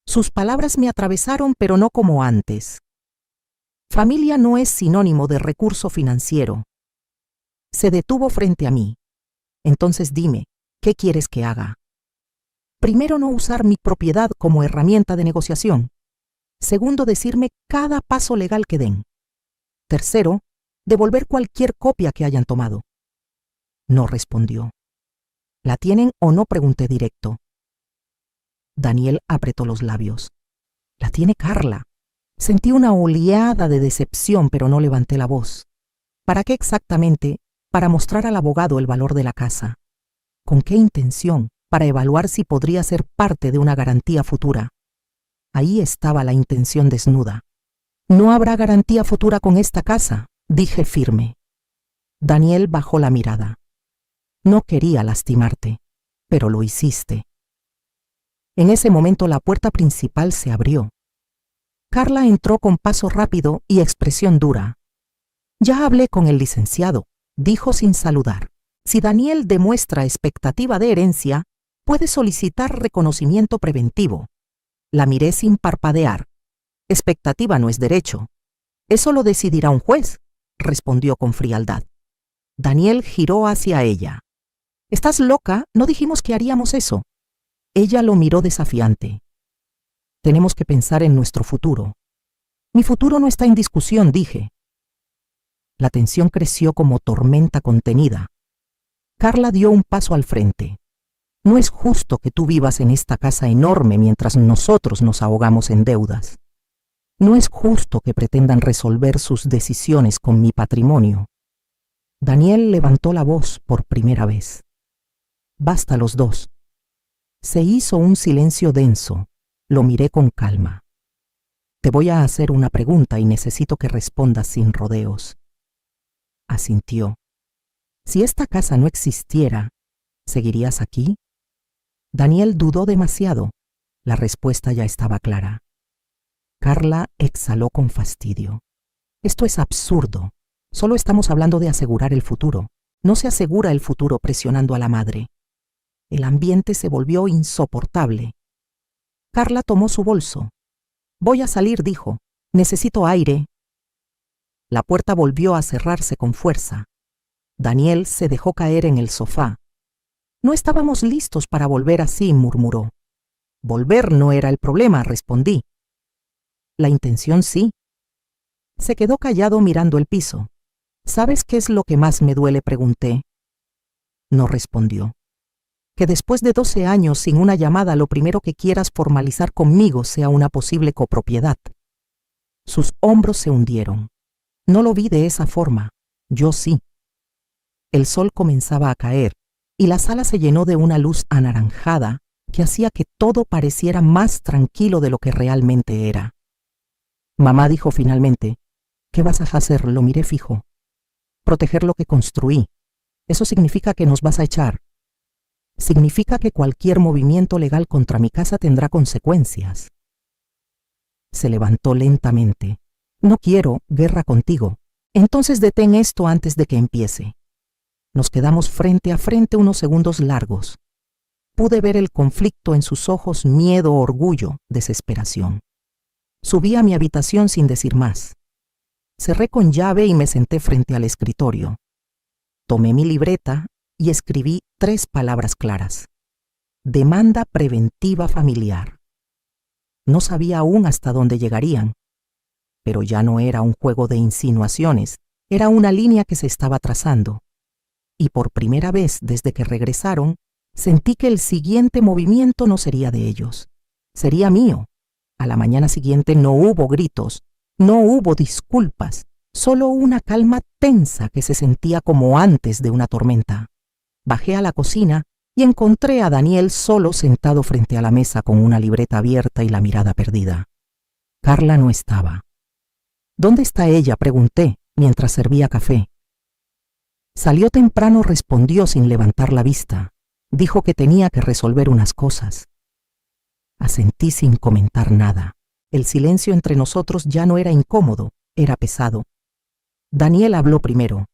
Sus palabras me atravesaron, pero no como antes. Familia no es sinónimo de recurso financiero. Se detuvo frente a mí. Entonces dime, ¿qué quieres que haga? Primero, no usar mi propiedad como herramienta de negociación. Segundo, decirme cada paso legal que den. Tercero, devolver cualquier copia que hayan tomado. No respondió. ¿La tienen o no?, pregunté directo. Daniel apretó los labios. La tiene Carla. Sentí una oleada de decepción, pero no levanté la voz. ¿Para qué exactamente? Para mostrar al abogado el valor de la casa. ¿Con qué intención? Para evaluar si podría ser parte de una garantía futura. Ahí estaba la intención desnuda. No habrá garantía futura con esta casa, dije firme. Daniel bajó la mirada. No quería lastimarte, pero lo hiciste. En ese momento la puerta principal se abrió. Carla entró con paso rápido y expresión dura. Ya hablé con el licenciado, dijo sin saludar. Si Daniel demuestra expectativa de herencia, puede solicitar reconocimiento preventivo. La miré sin parpadear. Expectativa no es derecho. Eso lo decidirá un juez, respondió con frialdad. Daniel giró hacia ella. ¿Estás loca? No dijimos que haríamos eso. Ella lo miró desafiante. Tenemos que pensar en nuestro futuro. Mi futuro no está en discusión, dije. La tensión creció como tormenta contenida. Carla dio un paso al frente. No es justo que tú vivas en esta casa enorme mientras nosotros nos ahogamos en deudas. No es justo que pretendan resolver sus decisiones con mi patrimonio. Daniel levantó la voz por primera vez. Basta los dos. Se hizo un silencio denso. Lo miré con calma. Te voy a hacer una pregunta y necesito que respondas sin rodeos. Asintió. Si esta casa no existiera, ¿seguirías aquí? Daniel dudó demasiado. La respuesta ya estaba clara. Carla exhaló con fastidio. Esto es absurdo. Solo estamos hablando de asegurar el futuro. No se asegura el futuro presionando a la madre. El ambiente se volvió insoportable. Carla tomó su bolso. Voy a salir, dijo. Necesito aire. La puerta volvió a cerrarse con fuerza. Daniel se dejó caer en el sofá. No estábamos listos para volver así, murmuró. Volver no era el problema, respondí. La intención sí. Se quedó callado mirando el piso. ¿Sabes qué es lo que más me duele?, pregunté. No respondió. que después de 12 años sin una llamada lo primero que quieras formalizar conmigo sea una posible copropiedad. Sus hombros se hundieron. No lo vi de esa forma, yo sí. El sol comenzaba a caer y la sala se llenó de una luz anaranjada que hacía que todo pareciera más tranquilo de lo que realmente era. Mamá dijo finalmente: ¿qué vas a hacer? Lo miré fijo. Proteger lo que construí. Eso significa que nos vas a echar. Significa que cualquier movimiento legal contra mi casa tendrá consecuencias. Se levantó lentamente. No quiero guerra contigo. Entonces detén esto antes de que empiece. Nos quedamos frente a frente unos segundos largos. Pude ver el conflicto en sus ojos: miedo, orgullo, desesperación. Subí a mi habitación sin decir más. Cerré con llave y me senté frente al escritorio. Tomé mi libreta y escribí 3 palabras claras: demanda preventiva familiar. No sabía aún hasta dónde llegarían, pero ya no era un juego de insinuaciones, era una línea que se estaba trazando. Y por primera vez desde que regresaron, sentí que el siguiente movimiento no sería de ellos, sería mío. A la mañana siguiente no hubo gritos, no hubo disculpas, solo una calma tensa que se sentía como antes de una tormenta. Bajé a la cocina y encontré a Daniel solo sentado frente a la mesa con una libreta abierta y la mirada perdida. Carla no estaba. ¿Dónde está ella?, pregunté mientras servía café. Salió temprano, respondió sin levantar la vista. Dijo que tenía que resolver unas cosas. Asentí sin comentar nada. El silencio entre nosotros ya no era incómodo, era pesado. Daniel habló primero.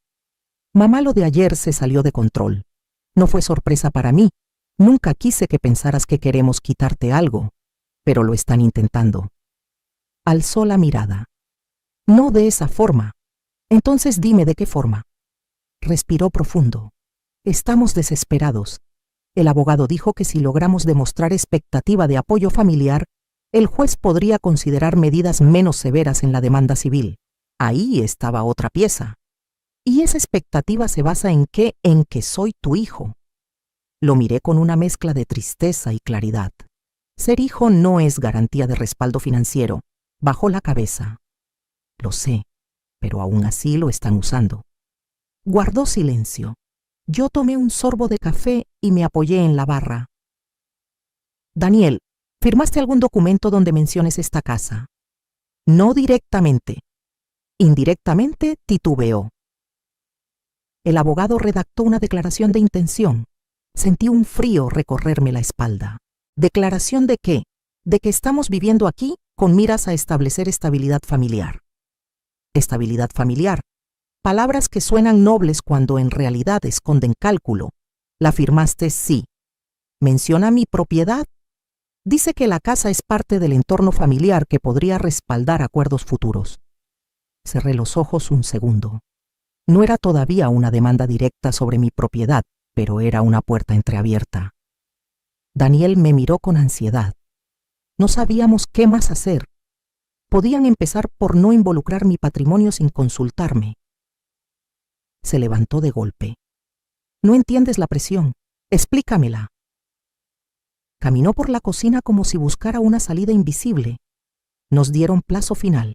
Mamá, lo de ayer se salió de control. No fue sorpresa para mí. Nunca quise que pensaras que queremos quitarte algo, pero lo están intentando. Alzó la mirada. No de esa forma. Entonces dime de qué forma. Respiró profundo. Estamos desesperados. El abogado dijo que si logramos demostrar expectativa de apoyo familiar, el juez podría considerar medidas menos severas en la demanda civil. Ahí estaba otra pieza. Y esa expectativa se basa en qué, en que soy tu hijo. Lo miré con una mezcla de tristeza y claridad. Ser hijo no es garantía de respaldo financiero. Bajó la cabeza. Lo sé, pero aún así lo están usando. Guardó silencio. Yo tomé un sorbo de café y me apoyé en la barra. Daniel, ¿firmaste algún documento donde menciones esta casa? No directamente. Indirectamente titubeó. El abogado redactó una declaración de intención. Sentí un frío recorrerme la espalda. ¿Declaración de qué? De que estamos viviendo aquí con miras a establecer estabilidad familiar. Estabilidad familiar. Palabras que suenan nobles cuando en realidad esconden cálculo. La firmaste, sí. Menciona mi propiedad. Dice que la casa es parte del entorno familiar que podría respaldar acuerdos futuros. Cerré los ojos un segundo. No era todavía una demanda directa sobre mi propiedad, pero era una puerta entreabierta. Daniel me miró con ansiedad. No sabíamos qué más hacer. Podían empezar por no involucrar mi patrimonio sin consultarme. Se levantó de golpe. No entiendes la presión. Explícamela. Caminó por la cocina como si buscara una salida invisible. Nos dieron plazo final.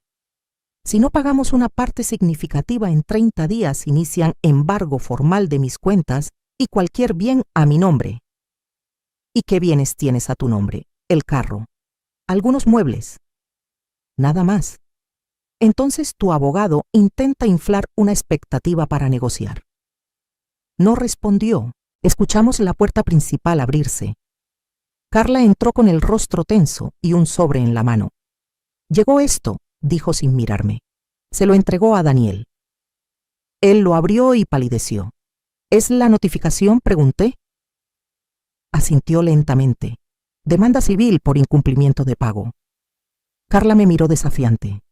Si no pagamos una parte significativa en 30 días, inician embargo formal de mis cuentas y cualquier bien a mi nombre. ¿Y qué bienes tienes a tu nombre? El carro. Algunos muebles. Nada más. Entonces tu abogado intenta inflar una expectativa para negociar. No respondió. Escuchamos la puerta principal abrirse. Carla entró con el rostro tenso y un sobre en la mano. Llegó esto, dijo sin mirarme. Se lo entregó a Daniel. Él lo abrió y palideció. ¿Es la notificación?, pregunté. Asintió lentamente. Demanda civil por incumplimiento de pago. Carla me miró desafiante.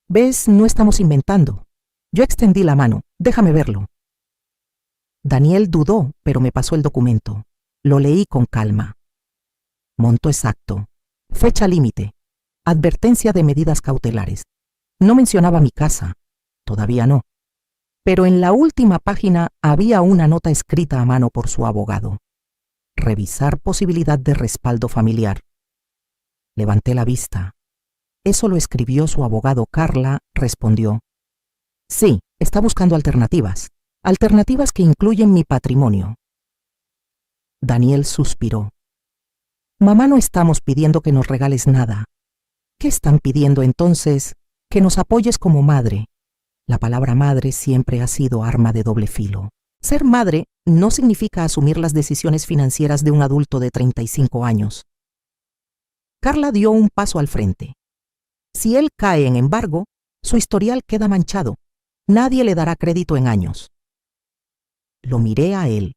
¿Ves? No estamos inventando. Yo extendí la mano. Déjame verlo. Daniel dudó, pero me pasó el documento. Lo leí con calma. Monto exacto. Fecha límite. Advertencia de medidas cautelares. No mencionaba mi casa. Todavía no. Pero en la última página había una nota escrita a mano por su abogado. Revisar posibilidad de respaldo familiar. Levanté la vista. Eso lo escribió su abogado. Carla respondió: sí, está buscando alternativas. Alternativas que incluyen mi patrimonio. Daniel suspiró. Mamá, no estamos pidiendo que nos regales nada. ¿Qué están pidiendo entonces? Que nos apoyes como madre. La palabra madre siempre ha sido arma de doble filo. Ser madre no significa asumir las decisiones financieras de un adulto de 35 años. Carla dio un paso al frente. Si él cae en embargo, su historial queda manchado. Nadie le dará crédito en años. Lo miré a él.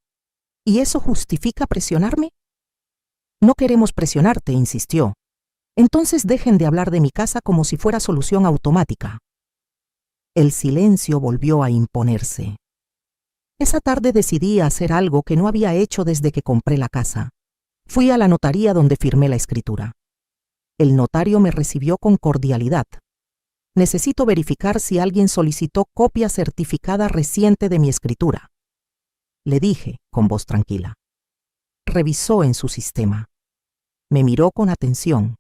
¿Y eso justifica presionarme? No queremos presionarte, insistió. Entonces dejen de hablar de mi casa como si fuera solución automática. El silencio volvió a imponerse. Esa tarde decidí hacer algo que no había hecho desde que compré la casa. Fui a la notaría donde firmé la escritura. El notario me recibió con cordialidad. Necesito verificar si alguien solicitó copia certificada reciente de mi escritura. Le dije con voz tranquila. Revisó en su sistema. Me miró con atención.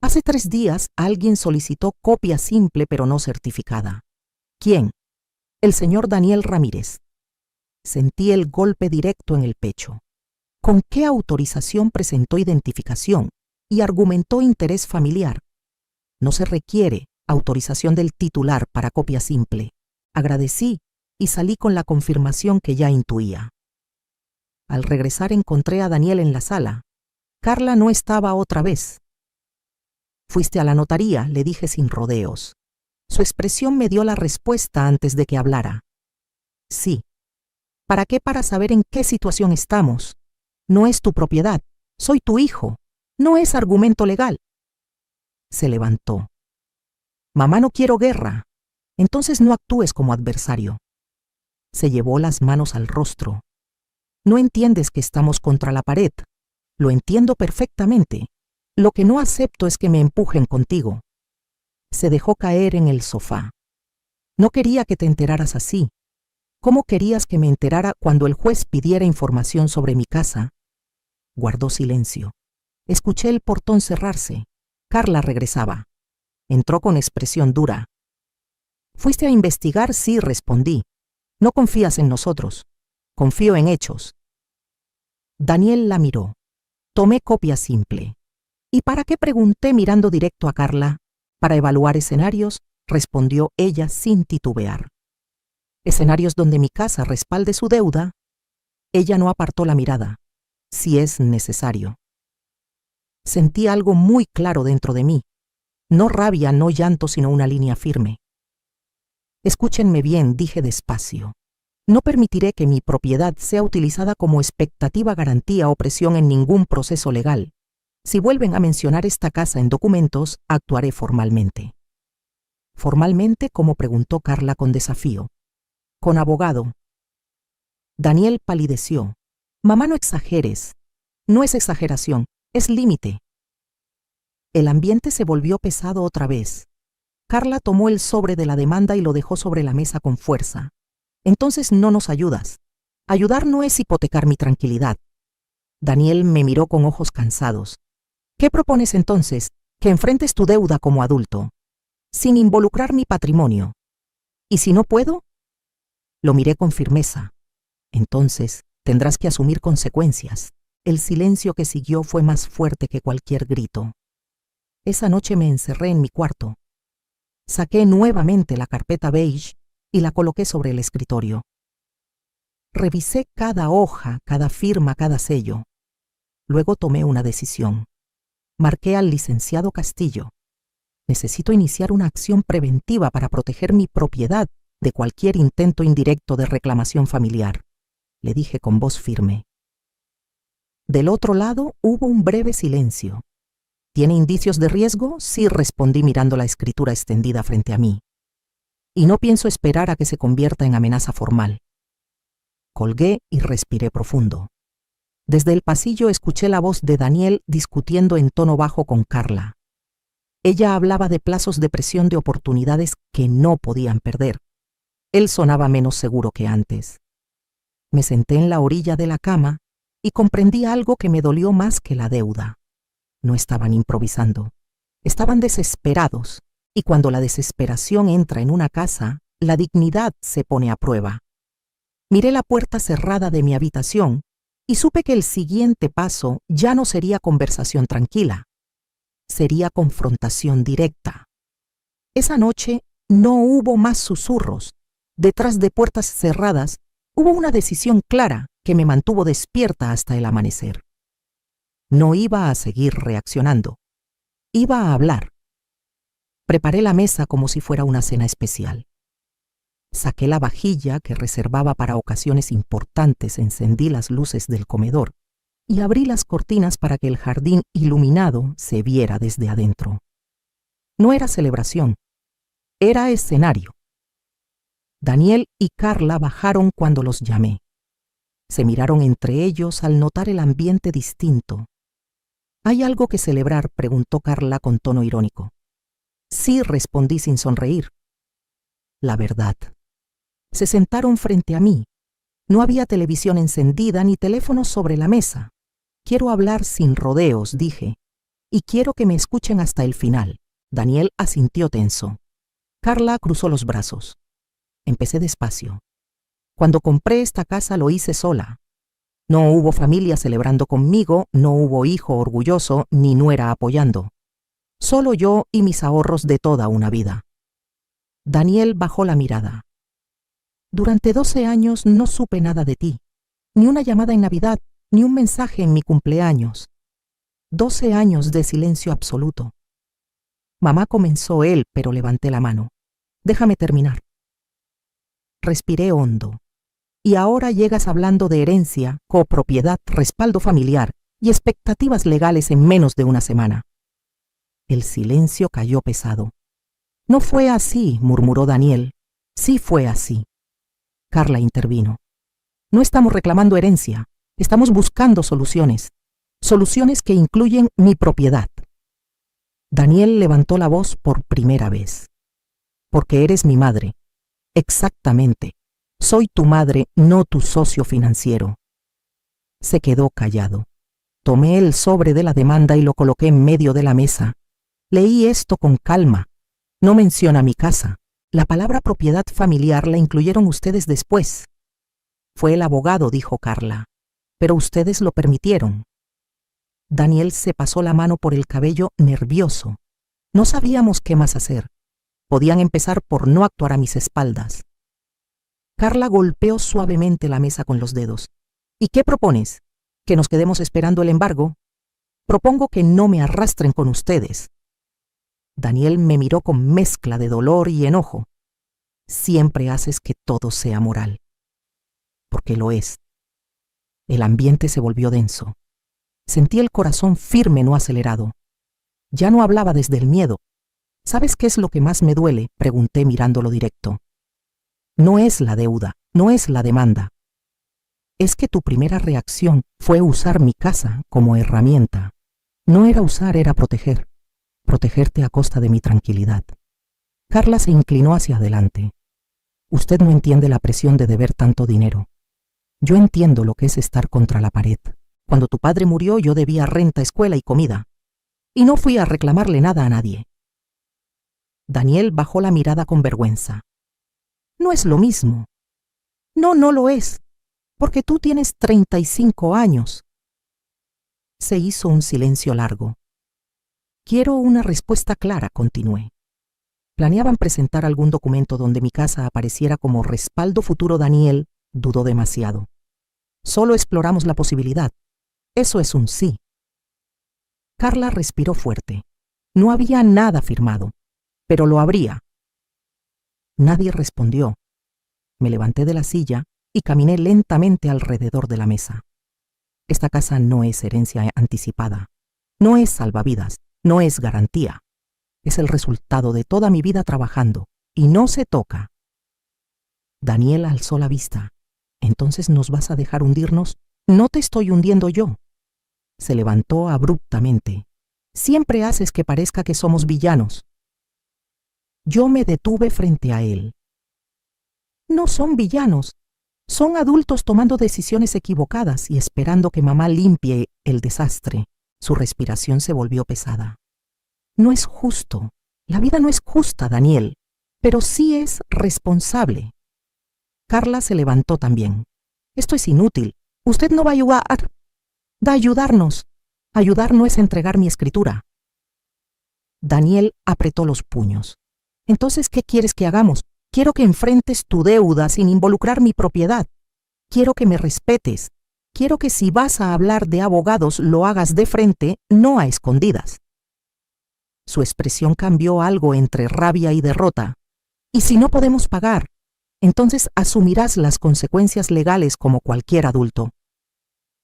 Hace 3 días alguien solicitó copia simple pero no certificada. ¿Quién? El señor Daniel Ramírez. Sentí el golpe directo en el pecho. ¿Con qué autorización presentó identificación y argumentó interés familiar? No se requiere autorización del titular para copia simple. Agradecí y salí con la confirmación que ya intuía. Al regresar encontré a Daniel en la sala. Carla no estaba otra vez. «¿Fuiste a la notaría?», le dije sin rodeos. Su expresión me dio la respuesta antes de que hablara. «Sí». «¿Para qué? Para saber en qué situación estamos. No es tu propiedad. Soy tu hijo. No es argumento legal». Se levantó. «Mamá, no quiero guerra. Entonces no actúes como adversario». Se llevó las manos al rostro. «No entiendes que estamos contra la pared. Lo entiendo perfectamente. Lo que no acepto es que me empujen contigo». Se dejó caer en el sofá. «No quería que te enteraras así. ¿Cómo querías que me enterara cuando el juez pidiera información sobre mi casa?» Guardó silencio. Escuché el portón cerrarse. Carla regresaba. Entró con expresión dura. «¿Fuiste a investigar?». «Sí», respondí. «No confías en nosotros. Confío en hechos». Daniel la miró. Tomé copia simple. «¿Y para qué?», pregunté mirando directo a Carla. «Para evaluar escenarios», respondió ella sin titubear. «Escenarios donde mi casa respalde su deuda». Ella no apartó la mirada. «Si es necesario». Sentí algo muy claro dentro de mí. No rabia, no llanto, sino una línea firme. «Escúchenme bien», dije despacio. «No permitiré que mi propiedad sea utilizada como expectativa, garantía o presión en ningún proceso legal. Si vuelven a mencionar esta casa en documentos, actuaré formalmente». «¿Formalmente?», como preguntó Carla con desafío. «Con abogado». Daniel palideció. «Mamá, no exageres. No es exageración, es límite». El ambiente se volvió pesado otra vez. Carla tomó el sobre de la demanda y lo dejó sobre la mesa con fuerza. «Entonces no nos ayudas. Ayudar no es hipotecar mi tranquilidad». Daniel me miró con ojos cansados. «¿Qué propones entonces? Que enfrentes tu deuda como adulto, sin involucrar mi patrimonio. ¿Y si no puedo?». Lo miré con firmeza. «Entonces tendrás que asumir consecuencias». El silencio que siguió fue más fuerte que cualquier grito. Esa noche me encerré en mi cuarto. Saqué nuevamente la carpeta beige y la coloqué sobre el escritorio. Revisé cada hoja, cada firma, cada sello. Luego tomé una decisión. Marqué al licenciado Castillo. Necesito iniciar una acción preventiva para proteger mi propiedad de cualquier intento indirecto de reclamación familiar, le dije con voz firme. Del otro lado hubo un breve silencio. ¿Tiene indicios de riesgo?, sí, respondí mirando la escritura extendida frente a mí. Y no pienso esperar a que se convierta en amenaza formal. Colgué y respiré profundo. Desde el pasillo escuché la voz de Daniel discutiendo en tono bajo con Carla. Ella hablaba de plazos de presión, de oportunidades que no podían perder. Él sonaba menos seguro que antes. Me senté en la orilla de la cama y comprendí algo que me dolió más que la deuda. No estaban improvisando, estaban desesperados, y cuando la desesperación entra en una casa, la dignidad se pone a prueba. Miré la puerta cerrada de mi habitación y supe que el siguiente paso ya no sería conversación tranquila, sería confrontación directa. Esa noche no hubo más susurros. Detrás de puertas cerradas hubo una decisión clara que me mantuvo despierta hasta el amanecer. No iba a seguir reaccionando. Iba a hablar. Preparé la mesa como si fuera una cena especial. Saqué la vajilla que reservaba para ocasiones importantes, encendí las luces del comedor y abrí las cortinas para que el jardín iluminado se viera desde adentro. No era celebración, era escenario. Daniel y Carla bajaron cuando los llamé. Se miraron entre ellos al notar el ambiente distinto. ¿Hay algo que celebrar?, preguntó Carla con tono irónico. Sí, respondí sin sonreír. La verdad. Se sentaron frente a mí. No había televisión encendida ni teléfonos sobre la mesa. Quiero hablar sin rodeos, dije, y quiero que me escuchen hasta el final. Daniel asintió tenso. Carla cruzó los brazos. Empecé despacio. Cuando compré esta casa lo hice sola. No hubo familia celebrando conmigo, no hubo hijo orgulloso ni nuera apoyando. Solo yo y mis ahorros de toda una vida. Daniel bajó la mirada. Durante 12 años no supe nada de ti, ni una llamada en Navidad, ni un mensaje en mi cumpleaños. 12 años de silencio absoluto. Mamá, comenzó él, pero levanté la mano. Déjame terminar. Respiré hondo. Y ahora llegas hablando de herencia, copropiedad, respaldo familiar y expectativas legales en menos de una semana. El silencio cayó pesado. No fue así, murmuró Daniel. Sí fue así. Carla intervino. No estamos reclamando herencia, estamos buscando soluciones. Soluciones que incluyen mi propiedad. Daniel levantó la voz por primera vez. Porque eres mi madre. Exactamente. Soy tu madre, no tu socio financiero. Se quedó callado. Tomé el sobre de la demanda y lo coloqué en medio de la mesa. Leí esto con calma. No menciona mi casa. La palabra propiedad familiar la incluyeron ustedes después. Fue el abogado, dijo Carla. Pero ustedes lo permitieron. Daniel se pasó la mano por el cabello nervioso. No sabíamos qué más hacer. Podían empezar por no actuar a mis espaldas. Carla golpeó suavemente la mesa con los dedos. ¿Y qué propones? ¿Que nos quedemos esperando el embargo? Propongo que no me arrastren con ustedes. Daniel me miró con mezcla de dolor y enojo. Siempre haces que todo sea moral. Porque lo es. El ambiente se volvió denso. Sentí el corazón firme, no acelerado. Ya no hablaba desde el miedo. ¿Sabes qué es lo que más me duele?, pregunté mirándolo directo. No es la deuda, no es la demanda. Es que tu primera reacción fue usar mi casa como herramienta. No era usar, era proteger. Protegerte a costa de mi tranquilidad. Carla se inclinó hacia adelante. Usted no entiende la presión de deber tanto dinero. Yo entiendo lo que es estar contra la pared. Cuando tu padre murió yo debía renta, escuela y comida. Y no fui a reclamarle nada a nadie. Daniel bajó la mirada con vergüenza. No es lo mismo. No, no lo es. Porque tú tienes 35 años. Se hizo un silencio largo. Quiero una respuesta clara, continué. ¿Planeaban presentar algún documento donde mi casa apareciera como respaldo futuro? Daniel dudó demasiado. Solo exploramos la posibilidad. Eso es un sí. Carla respiró fuerte. No había nada firmado, pero lo habría. Nadie respondió. Me levanté de la silla y caminé lentamente alrededor de la mesa. Esta casa no es herencia anticipada. No es salvavidas. No es garantía. Es el resultado de toda mi vida trabajando y no se toca. Daniel alzó la vista. ¿Entonces nos vas a dejar hundirnos? No te estoy hundiendo yo. Se levantó abruptamente. Siempre haces que parezca que somos villanos. Yo me detuve frente a él. No son villanos. Son adultos tomando decisiones equivocadas y esperando que mamá limpie el desastre. Su respiración se volvió pesada. No es justo. La vida no es justa, Daniel, pero sí es responsable. Carla se levantó también. Esto es inútil. Usted no va a ayudar. Da ayudarnos. Ayudar no es entregar mi escritura. Daniel apretó los puños. Entonces, ¿qué quieres que hagamos? Quiero que enfrentes tu deuda sin involucrar mi propiedad. Quiero que me respetes. Quiero que si vas a hablar de abogados lo hagas de frente, no a escondidas. Su expresión cambió algo entre rabia y derrota. ¿Y si no podemos pagar? Entonces asumirás las consecuencias legales como cualquier adulto.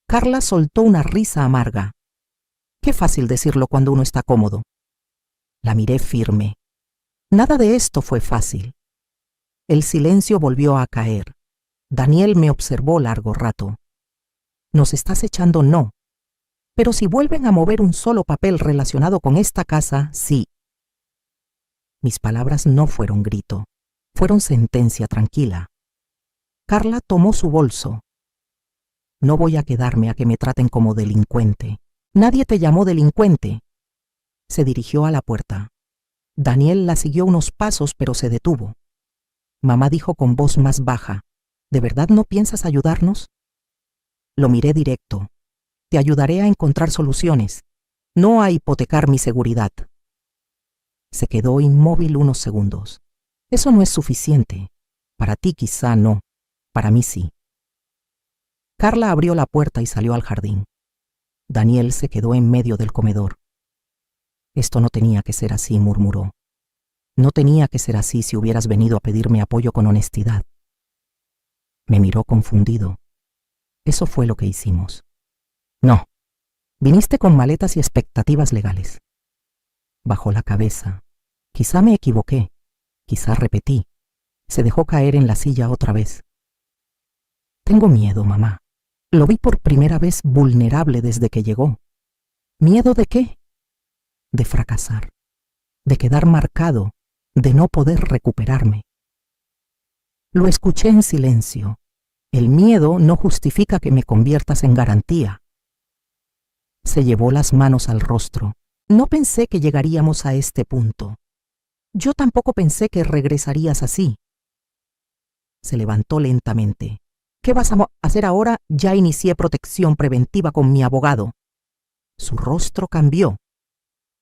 Carla soltó una risa amarga. Qué fácil decirlo cuando uno está cómodo. La miré firme. Nada de esto fue fácil. El silencio volvió a caer. Daniel me observó largo rato. Nos estás echando, no. Pero si vuelven a mover un solo papel relacionado con esta casa, sí. Mis palabras no fueron grito. Fueron sentencia tranquila. Carla tomó su bolso. No voy a quedarme a que me traten como delincuente. Nadie te llamó delincuente. Se dirigió a la puerta. Daniel la siguió unos pasos, pero se detuvo. Mamá dijo con voz más baja, ¿de verdad no piensas ayudarnos? Lo miré directo. Te ayudaré a encontrar soluciones, no a hipotecar mi seguridad. Se quedó inmóvil unos segundos. Eso no es suficiente. Para ti quizá no, para mí sí. Carla abrió la puerta y salió al jardín. Daniel se quedó en medio del comedor. Esto no tenía que ser así, murmuró. No tenía que ser así si hubieras venido a pedirme apoyo con honestidad. Me miró confundido. Eso fue lo que hicimos. No, viniste con maletas y expectativas legales. Bajó la cabeza. Quizá me equivoqué, quizá repetí. Se dejó caer en la silla otra vez. Tengo miedo, mamá. Lo vi por primera vez vulnerable desde que llegó. ¿Miedo de qué? De fracasar, de quedar marcado, de no poder recuperarme. Lo escuché en silencio. El miedo no justifica que me conviertas en garantía. Se llevó las manos al rostro. No pensé que llegaríamos a este punto. Yo tampoco pensé que regresarías así. Se levantó lentamente. ¿Qué vas a hacer ahora? Ya inicié protección preventiva con mi abogado. Su rostro cambió.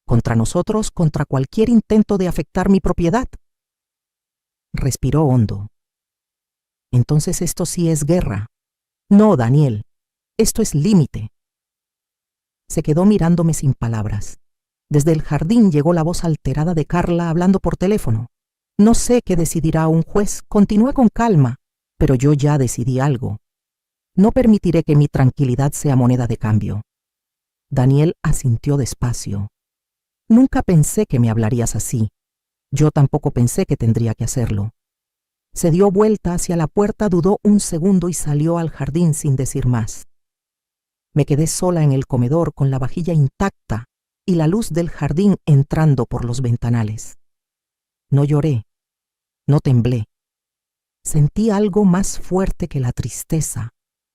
Contra nosotros, contra cualquier intento de afectar mi propiedad. Respiró hondo. Entonces esto sí es guerra. No, Daniel, esto es límite. Se quedó mirándome sin palabras. Desde el jardín llegó la voz alterada de Carla hablando por teléfono. No sé qué decidirá un juez, continúe con calma, pero yo ya decidí algo. No permitiré que mi tranquilidad sea moneda de cambio. Daniel asintió despacio. Nunca pensé que me hablarías así. Yo tampoco pensé que tendría que hacerlo. Se dio vuelta hacia la puerta, dudó un segundo y salió al jardín sin decir más. Me quedé sola en el comedor con la vajilla intacta y la luz del jardín entrando por los ventanales. No lloré, no temblé. Sentí algo más fuerte que la tristeza.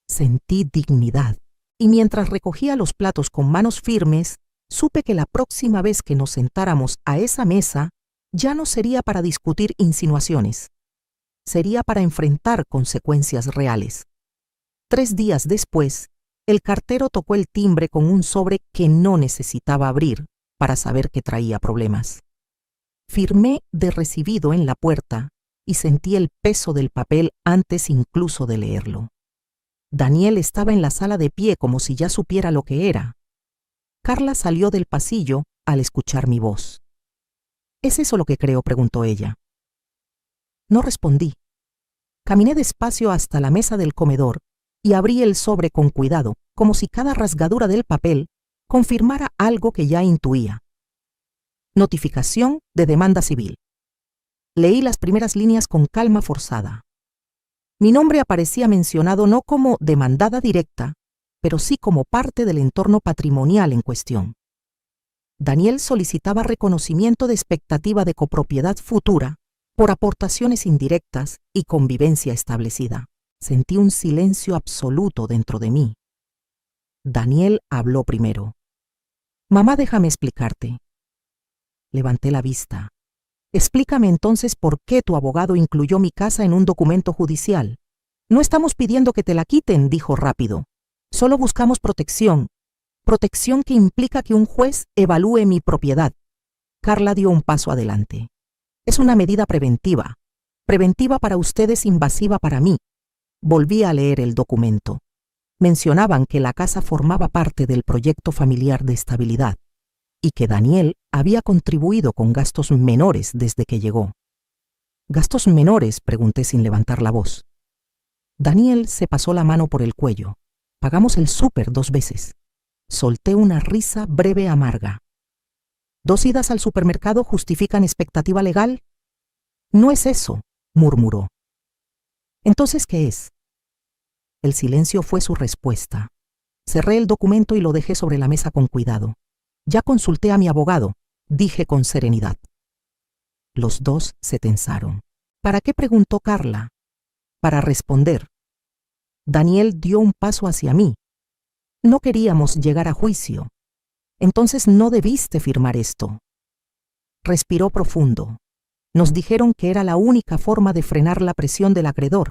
Sentí dignidad. Y mientras recogía los platos con manos firmes, supe que la próxima vez que nos sentáramos a esa mesa, ya no sería para discutir insinuaciones. Sería para enfrentar consecuencias reales. 3 días después, el cartero tocó el timbre con un sobre que no necesitaba abrir para saber que traía problemas. Firmé de recibido en la puerta y sentí el peso del papel antes incluso de leerlo. Daniel estaba en la sala de pie como si ya supiera lo que era. Carla salió del pasillo al escuchar mi voz. ¿Es eso lo que creo?, preguntó ella. No respondí. Caminé despacio hasta la mesa del comedor y abrí el sobre con cuidado, como si cada rasgadura del papel confirmara algo que ya intuía. Notificación de demanda civil. Leí las primeras líneas con calma forzada. Mi nombre aparecía mencionado no como demandada directa, pero sí como parte del entorno patrimonial en cuestión. Daniel solicitaba reconocimiento de expectativa de copropiedad futura por aportaciones indirectas y convivencia establecida. Sentí un silencio absoluto dentro de mí. Daniel habló primero. Mamá, déjame explicarte. Levanté la vista. Explícame entonces por qué tu abogado incluyó mi casa en un documento judicial. No estamos pidiendo que te la quiten, dijo rápido. Solo buscamos protección. Protección que implica que un juez evalúe mi propiedad. Carla dio un paso adelante. Es una medida preventiva. Preventiva para ustedes, invasiva para mí. Volví a leer el documento. Mencionaban que la casa formaba parte del proyecto familiar de estabilidad y que Daniel había contribuido con gastos menores desde que llegó. ¿Gastos menores?, pregunté sin levantar la voz. Daniel se pasó la mano por el cuello. Pagamos el súper 2 veces. Solté una risa breve amarga. ¿2 idas al supermercado justifican expectativa legal? No es eso, murmuró. ¿Entonces qué es? El silencio fue su respuesta. Cerré el documento y lo dejé sobre la mesa con cuidado. Ya consulté a mi abogado, dije con serenidad. Los dos se tensaron. ¿Para qué?, preguntó Carla. Para responder. Daniel dio un paso hacia mí. No queríamos llegar a juicio. Entonces no debiste firmar esto. Respiró profundo. Nos dijeron que era la única forma de frenar la presión del acreedor.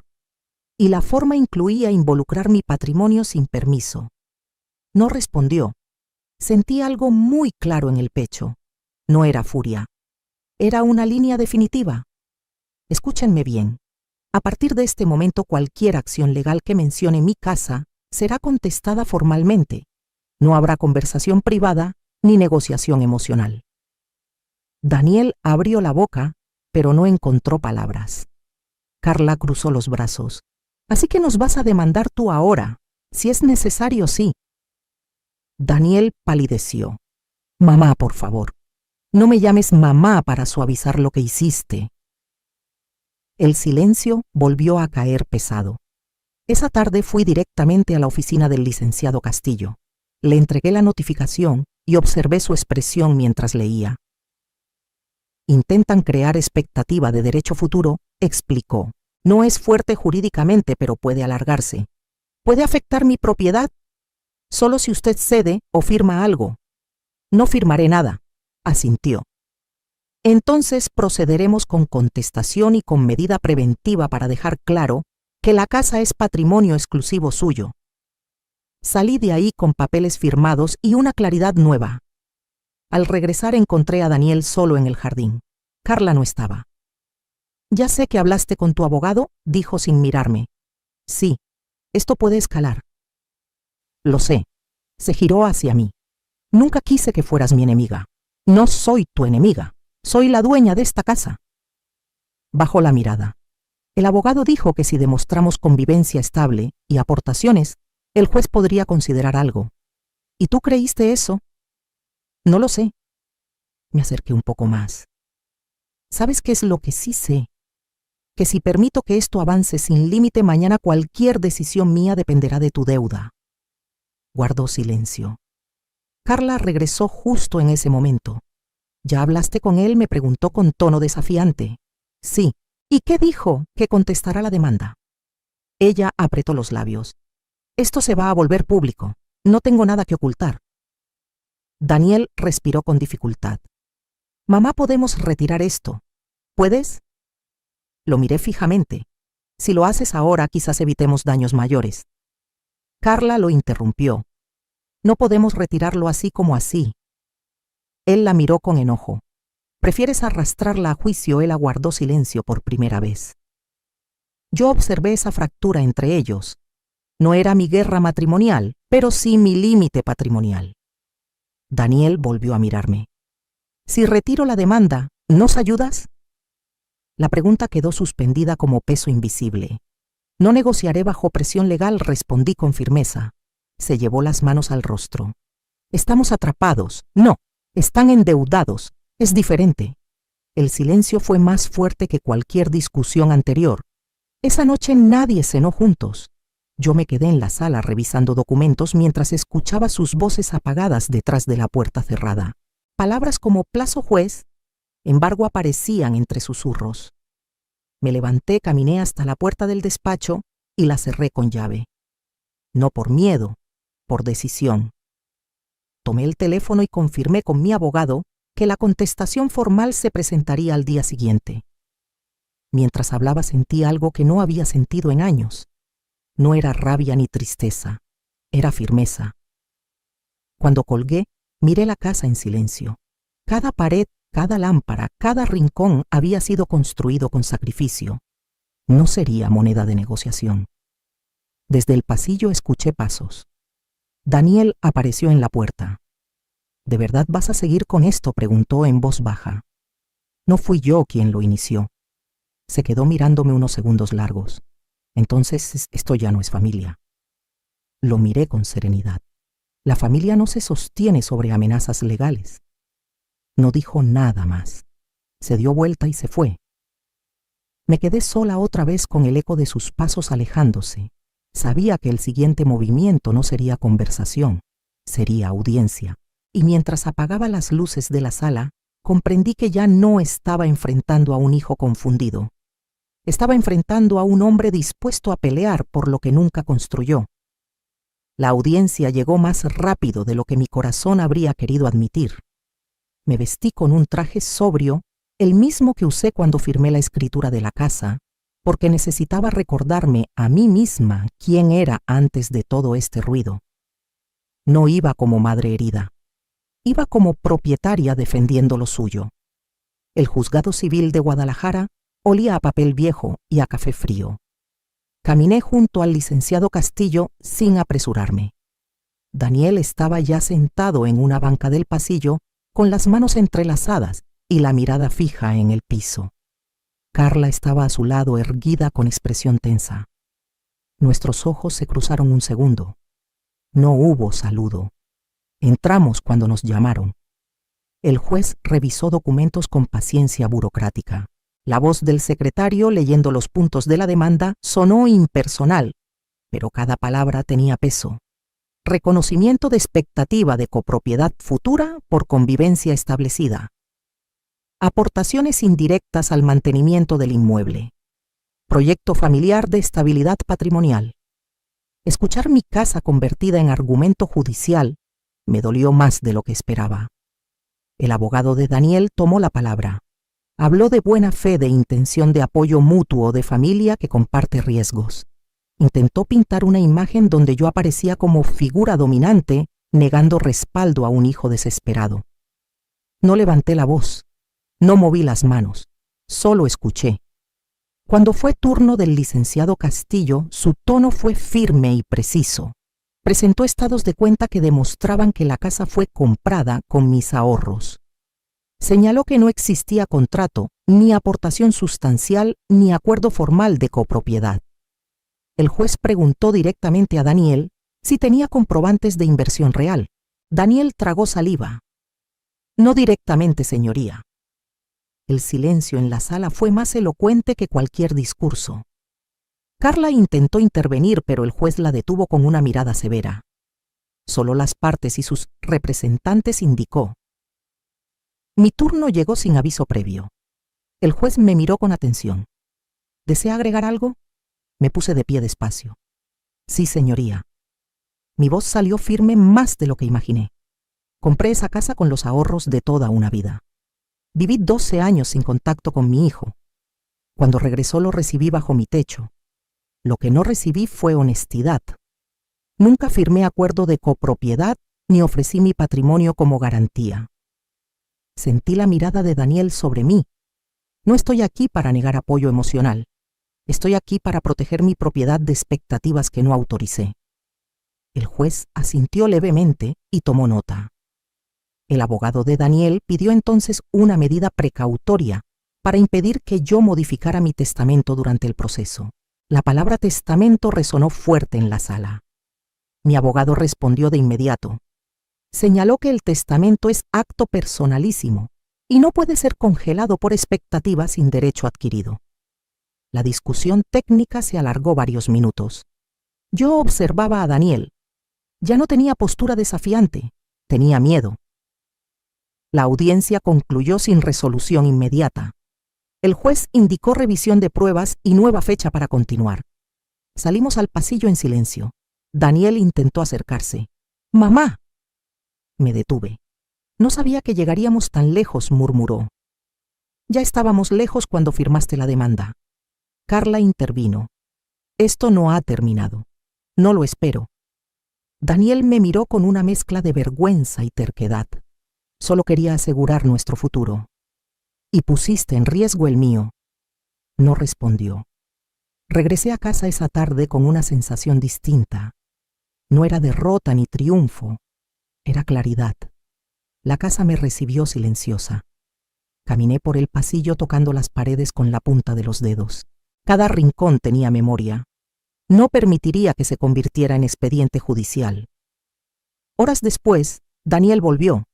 Y la forma incluía involucrar mi patrimonio sin permiso. No respondió. Sentí algo muy claro en el pecho. No era furia. Era una línea definitiva. Escúchenme bien. A partir de este momento, cualquier acción legal que mencione mi casa será contestada formalmente. No habrá conversación privada ni negociación emocional. Daniel abrió la boca, pero no encontró palabras. Carla cruzó los brazos. Así que nos vas a demandar tú ahora. Si es necesario, sí. Daniel palideció. Mamá, por favor. No me llames mamá para suavizar lo que hiciste. El silencio volvió a caer pesado. Esa tarde fui directamente a la oficina del licenciado Castillo. Le entregué la notificación y observé su expresión mientras leía. Intentan crear expectativa de derecho futuro, explicó. No es fuerte jurídicamente, pero puede alargarse. ¿Puede afectar mi propiedad? Solo si usted cede o firma algo. No firmaré nada, asintió. Entonces procederemos con contestación y con medida preventiva para dejar claro que la casa es patrimonio exclusivo suyo. Salí de ahí con papeles firmados y una claridad nueva. Al regresar encontré a Daniel solo en el jardín. Carla no estaba. Ya sé que hablaste con tu abogado, dijo sin mirarme. Sí, esto puede escalar. Lo sé. Se giró hacia mí. Nunca quise que fueras mi enemiga. No soy tu enemiga. Soy la dueña de esta casa. Bajó la mirada. El abogado dijo que si demostramos convivencia estable y aportaciones, el juez podría considerar algo. ¿Y tú creíste eso? No lo sé. Me acerqué un poco más. ¿Sabes qué es lo que sí sé? Que si permito que esto avance sin límite, mañana cualquier decisión mía dependerá de tu deuda. Guardó silencio. Carla regresó justo en ese momento. ¿Ya hablaste con él?, me preguntó con tono desafiante. Sí. ¿Y qué dijo? Que contestará la demanda. Ella apretó los labios. Esto se va a volver público. No tengo nada que ocultar. Daniel respiró con dificultad. Mamá, podemos retirar esto. ¿Puedes? Lo miré fijamente. Si lo haces ahora, quizás evitemos daños mayores. Carla lo interrumpió. No podemos retirarlo así como así. Él la miró con enojo. ¿Prefieres arrastrarla a juicio? Él aguardó silencio por primera vez. Yo observé esa fractura entre ellos. No era mi guerra matrimonial, pero sí mi límite patrimonial. Daniel volvió a mirarme. Si retiro la demanda, ¿nos ayudas? La pregunta quedó suspendida como peso invisible. No negociaré bajo presión legal, respondí con firmeza. Se llevó las manos al rostro. Estamos atrapados. No, están endeudados. Es diferente. El silencio fue más fuerte que cualquier discusión anterior. Esa noche nadie cenó juntos. Yo me quedé en la sala revisando documentos mientras escuchaba sus voces apagadas detrás de la puerta cerrada. Palabras como plazo juez, embargo, aparecían entre susurros. Me levanté, caminé hasta la puerta del despacho y la cerré con llave. No por miedo, por decisión. Tomé el teléfono y confirmé con mi abogado que la contestación formal se presentaría al día siguiente. Mientras hablaba sentí algo que no había sentido en años. No era rabia ni tristeza, era firmeza. Cuando colgué, miré la casa en silencio. Cada pared, cada lámpara, cada rincón había sido construido con sacrificio. No sería moneda de negociación. Desde el pasillo escuché pasos. Daniel apareció en la puerta. ¿De verdad vas a seguir con esto?, preguntó en voz baja. No fui yo quien lo inició. Se quedó mirándome unos segundos largos. Entonces, esto ya no es familia. Lo miré con serenidad. La familia no se sostiene sobre amenazas legales. No dijo nada más. Se dio vuelta y se fue. Me quedé sola otra vez con el eco de sus pasos alejándose. Sabía que el siguiente movimiento no sería conversación, sería audiencia. Y mientras apagaba las luces de la sala, comprendí que ya no estaba enfrentando a un hijo confundido. Estaba enfrentando a un hombre dispuesto a pelear por lo que nunca construyó. La audiencia llegó más rápido de lo que mi corazón habría querido admitir. Me vestí con un traje sobrio, el mismo que usé cuando firmé la escritura de la casa, porque necesitaba recordarme a mí misma quién era antes de todo este ruido. No iba como madre herida. Iba como propietaria defendiendo lo suyo. El juzgado civil de Guadalajara olía a papel viejo y a café frío. Caminé junto al licenciado Castillo sin apresurarme. Daniel estaba ya sentado en una banca del pasillo con las manos entrelazadas y la mirada fija en el piso. Carla estaba a su lado erguida con expresión tensa. Nuestros ojos se cruzaron un segundo. No hubo saludo. Entramos cuando nos llamaron. El juez revisó documentos con paciencia burocrática. La voz del secretario leyendo los puntos de la demanda sonó impersonal, pero cada palabra tenía peso. Reconocimiento de expectativa de copropiedad futura por convivencia establecida. Aportaciones indirectas al mantenimiento del inmueble. Proyecto familiar de estabilidad patrimonial. Escuchar mi casa convertida en argumento judicial me dolió más de lo que esperaba. El abogado de Daniel tomó la palabra. Habló de buena fe, de intención de apoyo mutuo, de familia que comparte riesgos. Intentó pintar una imagen donde yo aparecía como figura dominante, negando respaldo a un hijo desesperado. No levanté la voz. No moví las manos, solo escuché. Cuando fue turno del licenciado Castillo, su tono fue firme y preciso. Presentó estados de cuenta que demostraban que la casa fue comprada con mis ahorros. Señaló que no existía contrato, ni aportación sustancial, ni acuerdo formal de copropiedad. El juez preguntó directamente a Daniel si tenía comprobantes de inversión real. Daniel tragó saliva. No directamente, señoría. El silencio en la sala fue más elocuente que cualquier discurso. Carla intentó intervenir, pero el juez la detuvo con una mirada severa. Solo las partes y sus representantes indicó. Mi turno llegó sin aviso previo. El juez me miró con atención. ¿Desea agregar algo? Me puse de pie despacio. Sí, señoría. Mi voz salió firme más de lo que imaginé. Compré esa casa con los ahorros de toda una vida. Viví 12 años sin contacto con mi hijo. Cuando regresó lo recibí bajo mi techo. Lo que no recibí fue honestidad. Nunca firmé acuerdo de copropiedad ni ofrecí mi patrimonio como garantía. Sentí la mirada de Daniel sobre mí. No estoy aquí para negar apoyo emocional. Estoy aquí para proteger mi propiedad de expectativas que no autoricé. El juez asintió levemente y tomó nota. El abogado de Daniel pidió entonces una medida precautoria para impedir que yo modificara mi testamento durante el proceso. La palabra testamento resonó fuerte en la sala. Mi abogado respondió de inmediato. Señaló que el testamento es acto personalísimo y no puede ser congelado por expectativas sin derecho adquirido. La discusión técnica se alargó varios minutos. Yo observaba a Daniel. Ya no tenía postura desafiante, tenía miedo. La audiencia concluyó sin resolución inmediata. El juez indicó revisión de pruebas y nueva fecha para continuar. Salimos al pasillo en silencio. Daniel intentó acercarse. «¡Mamá!». Me detuve. «No sabía que llegaríamos tan lejos», murmuró. «Ya estábamos lejos cuando firmaste la demanda». Carla intervino. «Esto no ha terminado. No lo espero». Daniel me miró con una mezcla de vergüenza y terquedad. «Solo quería asegurar nuestro futuro. Y pusiste en riesgo el mío». No respondió. Regresé a casa esa tarde con una sensación distinta. No era derrota ni triunfo, era claridad. La casa me recibió silenciosa. Caminé por el pasillo tocando las paredes con la punta de los dedos. Cada rincón tenía memoria. No permitiría que se convirtiera en expediente judicial. Horas después, Daniel volvió.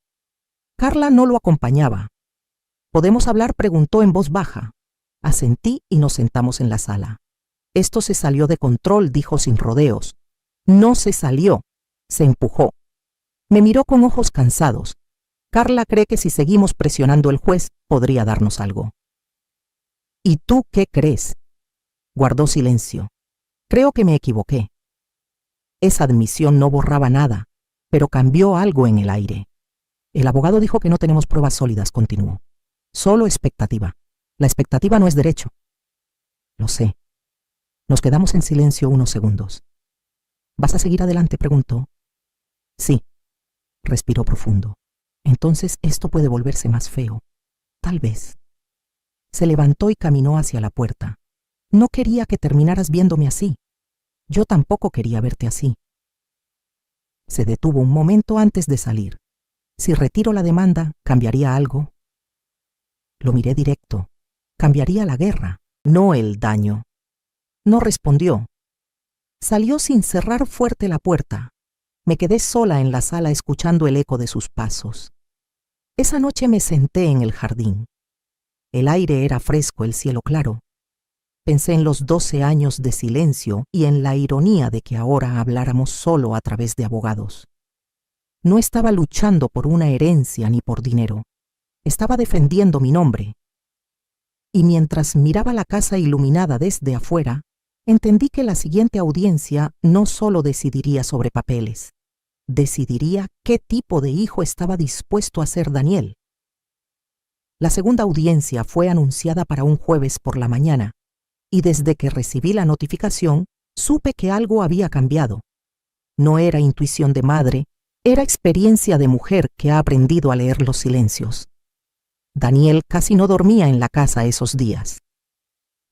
Carla no lo acompañaba. «¿Podemos hablar?», preguntó en voz baja. Asentí y nos sentamos en la sala. «Esto se salió de control», dijo sin rodeos. No se salió, se empujó. Me miró con ojos cansados. Carla cree que si seguimos presionando al juez, podría darnos algo. «¿Y tú qué crees?». Guardó silencio. «Creo que me equivoqué». Esa admisión no borraba nada, pero cambió algo en el aire. «El abogado dijo que no tenemos pruebas sólidas», continuó. «Solo expectativa. La expectativa no es derecho». «Lo sé». Nos quedamos en silencio unos segundos. «¿Vas a seguir adelante?», preguntó. «Sí». Respiró profundo. «Entonces esto puede volverse más feo. Tal vez». Se levantó y caminó hacia la puerta. «No quería que terminaras viéndome así. Yo tampoco quería verte así». Se detuvo un momento antes de salir. «Si retiro la demanda, ¿cambiaría algo?». Lo miré directo. «Cambiaría la guerra, no el daño». No respondió. Salió sin cerrar fuerte la puerta. Me quedé sola en la sala escuchando el eco de sus pasos. Esa noche me senté en el jardín. El aire era fresco, el cielo claro. Pensé en los 12 años de silencio y en la ironía de que ahora habláramos solo a través de abogados. No estaba luchando por una herencia ni por dinero. Estaba defendiendo mi nombre. Y mientras miraba la casa iluminada desde afuera, entendí que la siguiente audiencia no solo decidiría sobre papeles, decidiría qué tipo de hijo estaba dispuesto a ser Daniel. La segunda audiencia fue anunciada para un jueves por la mañana, y desde que recibí la notificación, supe que algo había cambiado. No era intuición de madre, era experiencia de mujer que ha aprendido a leer los silencios. Daniel casi no dormía en la casa esos días.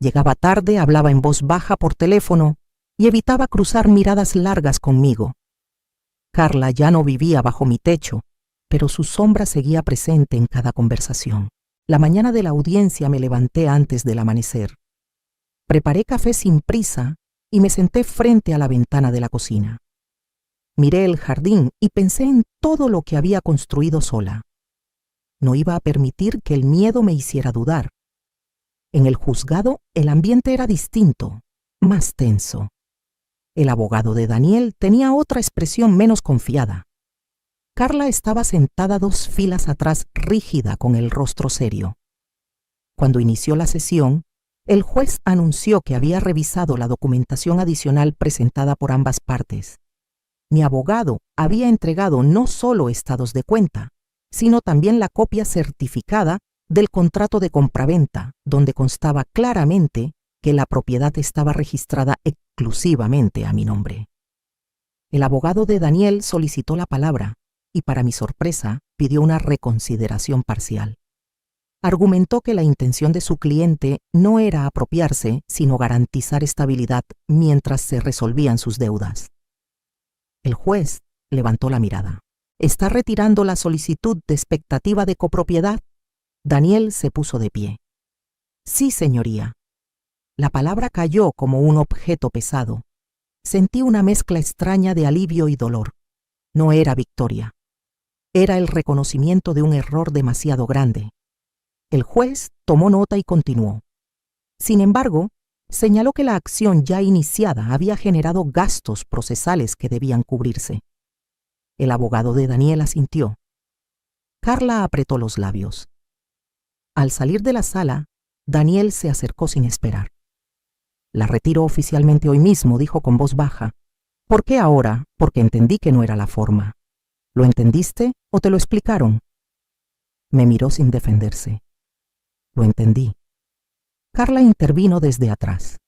Llegaba tarde, hablaba en voz baja por teléfono y evitaba cruzar miradas largas conmigo. Carla ya no vivía bajo mi techo, pero su sombra seguía presente en cada conversación. La mañana de la audiencia me levanté antes del amanecer. Preparé café sin prisa y me senté frente a la ventana de la cocina. Miré el jardín y pensé en todo lo que había construido sola. No iba a permitir que el miedo me hiciera dudar. En el juzgado, el ambiente era distinto, más tenso. El abogado de Daniel tenía otra expresión menos confiada. Carla estaba sentada 2 filas atrás, rígida, con el rostro serio. Cuando inició la sesión, el juez anunció que había revisado la documentación adicional presentada por ambas partes. Mi abogado había entregado no solo estados de cuenta, sino también la copia certificada del contrato de compraventa, donde constaba claramente que la propiedad estaba registrada exclusivamente a mi nombre. El abogado de Daniel solicitó la palabra y, para mi sorpresa, pidió una reconsideración parcial. Argumentó que la intención de su cliente no era apropiarse, sino garantizar estabilidad mientras se resolvían sus deudas. El juez levantó la mirada. ¿Está retirando la solicitud de expectativa de copropiedad? Daniel se puso de pie. Sí, señoría. La palabra cayó como un objeto pesado. Sentí una mezcla extraña de alivio y dolor. No era victoria. Era el reconocimiento de un error demasiado grande. El juez tomó nota y continuó. Sin embargo, señaló que la acción ya iniciada había generado gastos procesales que debían cubrirse. El abogado de Daniel asintió. Carla apretó los labios. Al salir de la sala, Daniel se acercó sin esperar. La retiro oficialmente hoy mismo, dijo con voz baja. ¿Por qué ahora? Porque entendí que no era la forma. ¿Lo entendiste o te lo explicaron? Me miró sin defenderse. Lo entendí. Carla intervino desde atrás.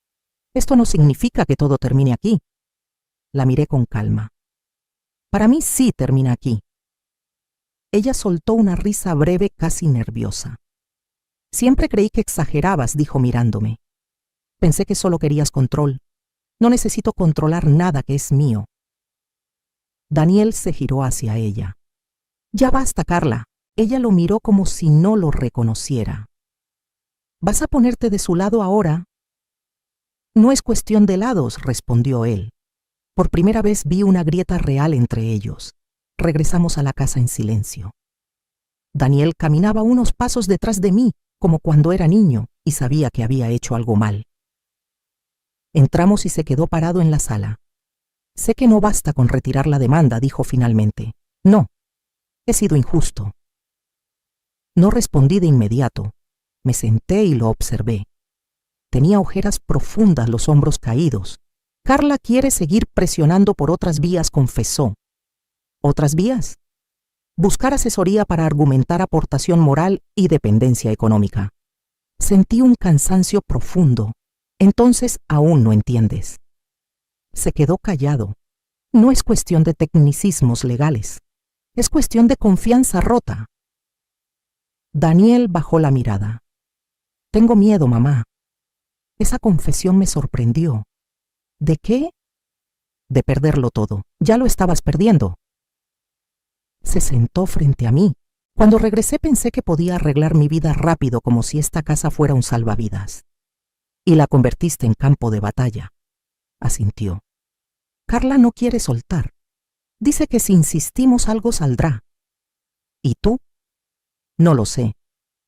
Esto no significa que todo termine aquí. La miré con calma. Para mí sí termina aquí. Ella soltó una risa breve, casi nerviosa. Siempre creí que exagerabas, dijo mirándome. Pensé que solo querías control. No necesito controlar nada que es mío. Daniel se giró hacia ella. Ya basta, Carla. Ella lo miró como si no lo reconociera. ¿Vas a ponerte de su lado ahora? No es cuestión de lados, respondió él. Por primera vez vi una grieta real entre ellos. Regresamos a la casa en silencio. Daniel caminaba unos pasos detrás de mí, como cuando era niño, y sabía que había hecho algo mal. Entramos y se quedó parado en la sala. Sé que no basta con retirar la demanda, dijo finalmente. No, he sido injusto. No respondí de inmediato. Me senté y lo observé. Tenía ojeras profundas, los hombros caídos. Carla quiere seguir presionando por otras vías, confesó. ¿Otras vías? Buscar asesoría para argumentar aportación moral y dependencia económica. Sentí un cansancio profundo. Entonces aún no entiendes. Se quedó callado. No es cuestión de tecnicismos legales. Es cuestión de confianza rota. Daniel bajó la mirada. Tengo miedo, mamá. Esa confesión me sorprendió. ¿De qué? De perderlo todo. Ya lo estabas perdiendo. Se sentó frente a mí. Cuando regresé pensé que podía arreglar mi vida rápido, como si esta casa fuera un salvavidas. Y la convertiste en campo de batalla. Asintió. Carla no quiere soltar. Dice que si insistimos algo saldrá. ¿Y tú? No lo sé.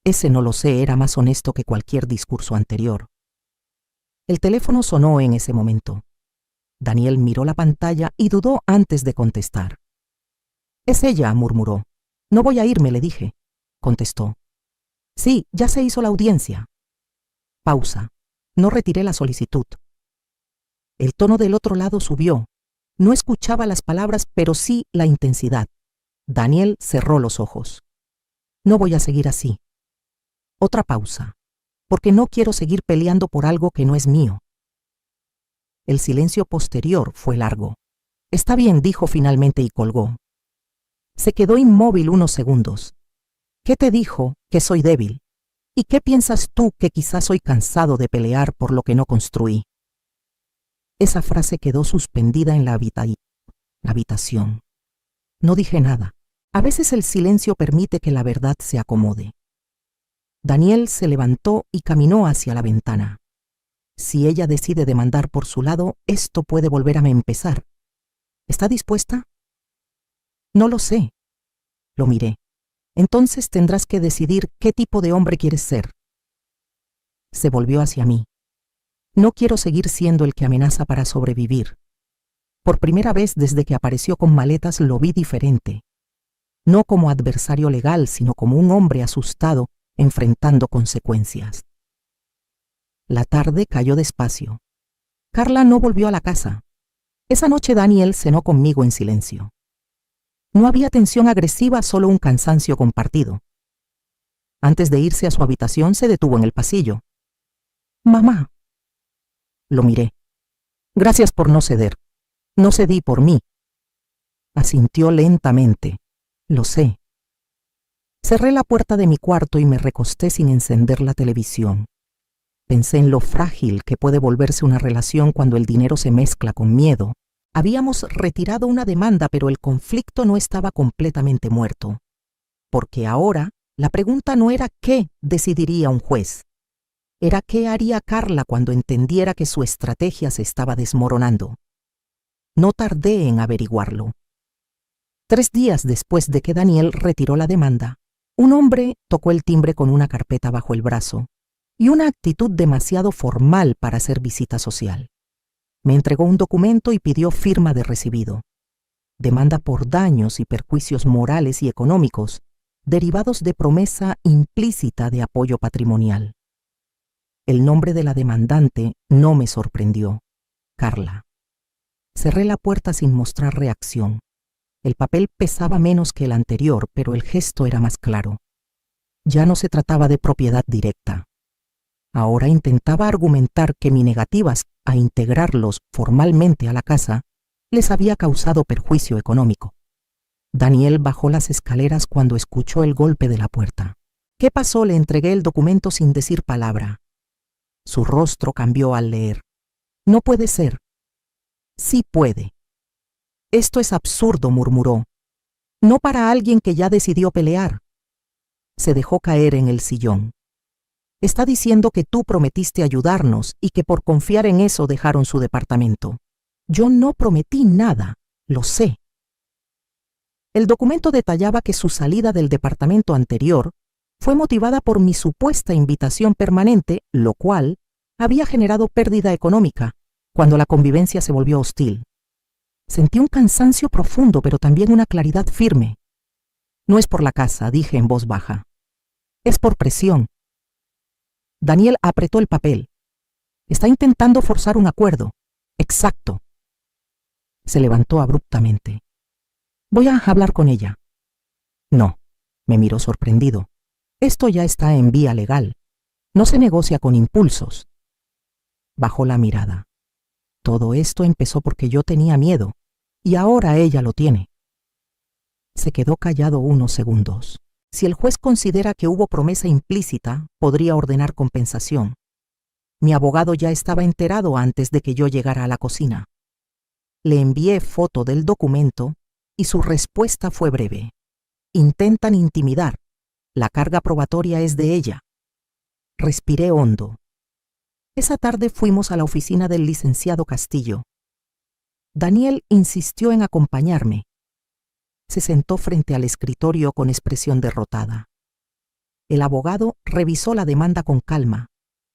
Ese no lo sé era más honesto que cualquier discurso anterior. El teléfono sonó en ese momento. Daniel miró la pantalla y dudó antes de contestar. Es ella, murmuró. No voy a irme, le dije. Contestó. Sí, ya se hizo la audiencia. Pausa. No retiré la solicitud. El tono del otro lado subió. No escuchaba las palabras, pero sí la intensidad. Daniel cerró los ojos. No voy a seguir así. Otra pausa. Porque no quiero seguir peleando por algo que no es mío. El silencio posterior fue largo. Está bien, dijo finalmente y colgó. Se quedó inmóvil unos segundos. ¿Qué te dijo? Que soy débil. ¿Y qué piensas tú que quizás soy cansado de pelear por lo que no construí? Esa frase quedó suspendida en la habitación. No dije nada. A veces el silencio permite que la verdad se acomode. Daniel se levantó y caminó hacia la ventana. Si ella decide demandar por su lado, esto puede volver a empezar. ¿Está dispuesta? No lo sé. Lo miré. Entonces tendrás que decidir qué tipo de hombre quieres ser. Se volvió hacia mí. No quiero seguir siendo el que amenaza para sobrevivir. Por primera vez desde que apareció con maletas lo vi diferente. No como adversario legal, sino como un hombre asustado enfrentando consecuencias. La tarde cayó despacio. Carla no volvió a la casa. Esa noche Daniel cenó conmigo en silencio. No había tensión agresiva, solo un cansancio compartido. Antes de irse a su habitación se detuvo en el pasillo. Mamá. Lo miré. Gracias por no ceder. No cedí por mí. Asintió lentamente. Lo sé. Cerré la puerta de mi cuarto y me recosté sin encender la televisión. Pensé en lo frágil que puede volverse una relación cuando el dinero se mezcla con miedo. Habíamos retirado una demanda, pero el conflicto no estaba completamente muerto. Porque ahora la pregunta no era qué decidiría un juez. Era qué haría Carla cuando entendiera que su estrategia se estaba desmoronando. No tardé en averiguarlo. 3 días después de que Daniel retiró la demanda, un hombre tocó el timbre con una carpeta bajo el brazo y una actitud demasiado formal para hacer visita social. Me entregó un documento y pidió firma de recibido. Demanda por daños y perjuicios morales y económicos derivados de promesa implícita de apoyo patrimonial. El nombre de la demandante no me sorprendió. Carla. Cerré la puerta sin mostrar reacción. El papel pesaba menos que el anterior, pero el gesto era más claro. Ya no se trataba de propiedad directa. Ahora intentaba argumentar que mi negativa a integrarlos formalmente a la casa les había causado perjuicio económico. Daniel bajó las escaleras cuando escuchó el golpe de la puerta. ¿Qué pasó? Le entregué el documento sin decir palabra. Su rostro cambió al leer. No puede ser. Sí puede. Esto es absurdo, murmuró. No para alguien que ya decidió pelear. Se dejó caer en el sillón. Está diciendo que tú prometiste ayudarnos y que por confiar en eso dejaron su departamento. Yo no prometí nada, lo sé. El documento detallaba que su salida del departamento anterior fue motivada por mi supuesta invitación permanente, lo cual había generado pérdida económica cuando la convivencia se volvió hostil. Sentí un cansancio profundo, pero también una claridad firme. No es por la casa, dije en voz baja. Es por presión. Daniel apretó el papel. Está intentando forzar un acuerdo. Exacto. Se levantó abruptamente. Voy a hablar con ella. No, me miró sorprendido. Esto ya está en vía legal. No se negocia con impulsos. Bajó la mirada. Todo esto empezó porque yo tenía miedo, y ahora ella lo tiene. Se quedó callado unos segundos. Si el juez considera que hubo promesa implícita, podría ordenar compensación. Mi abogado ya estaba enterado antes de que yo llegara a la cocina. Le envié foto del documento y su respuesta fue breve. Intentan intimidar. La carga probatoria es de ella. Respiré hondo. Esa tarde fuimos a la oficina del licenciado Castillo. Daniel insistió en acompañarme. Se sentó frente al escritorio con expresión derrotada. El abogado revisó la demanda con calma.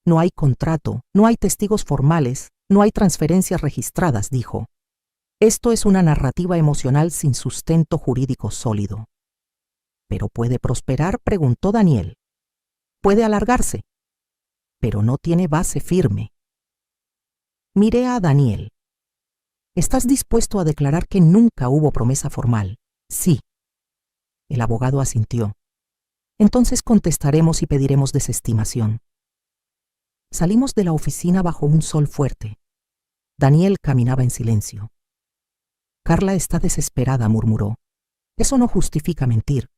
No hay contrato, no hay testigos formales, no hay transferencias registradas, dijo. Esto es una narrativa emocional sin sustento jurídico sólido. ¿Pero puede prosperar?, preguntó Daniel. Puede alargarse, pero no tiene base firme. Miré a Daniel. ¿Estás dispuesto a declarar que nunca hubo promesa formal? Sí. El abogado asintió. Entonces contestaremos y pediremos desestimación. Salimos de la oficina bajo un sol fuerte. Daniel caminaba en silencio. Carla está desesperada, murmuró. Eso no justifica mentir.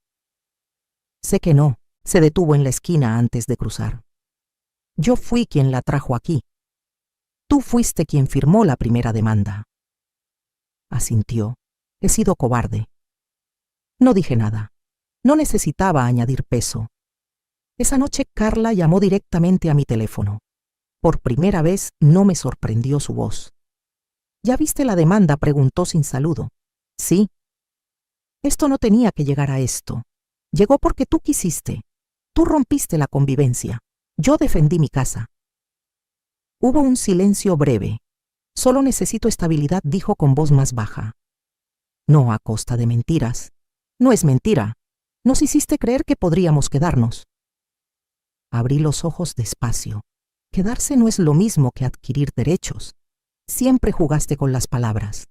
Sé que no. Se detuvo en la esquina antes de cruzar. Yo fui quien la trajo aquí. Tú fuiste quien firmó la primera demanda. Asintió. He sido cobarde. No dije nada. No necesitaba añadir peso. Esa noche Carla llamó directamente a mi teléfono. Por primera vez no me sorprendió su voz. ¿Ya viste la demanda?, preguntó sin saludo. Sí. Esto no tenía que llegar a esto. Llegó porque tú quisiste. Tú rompiste la convivencia. Yo defendí mi casa. Hubo un silencio breve. Solo necesito estabilidad, dijo con voz más baja. No a costa de mentiras. No es mentira. Nos hiciste creer que podríamos quedarnos. Abrí los ojos despacio. Quedarse no es lo mismo que adquirir derechos. Siempre jugaste con las palabras.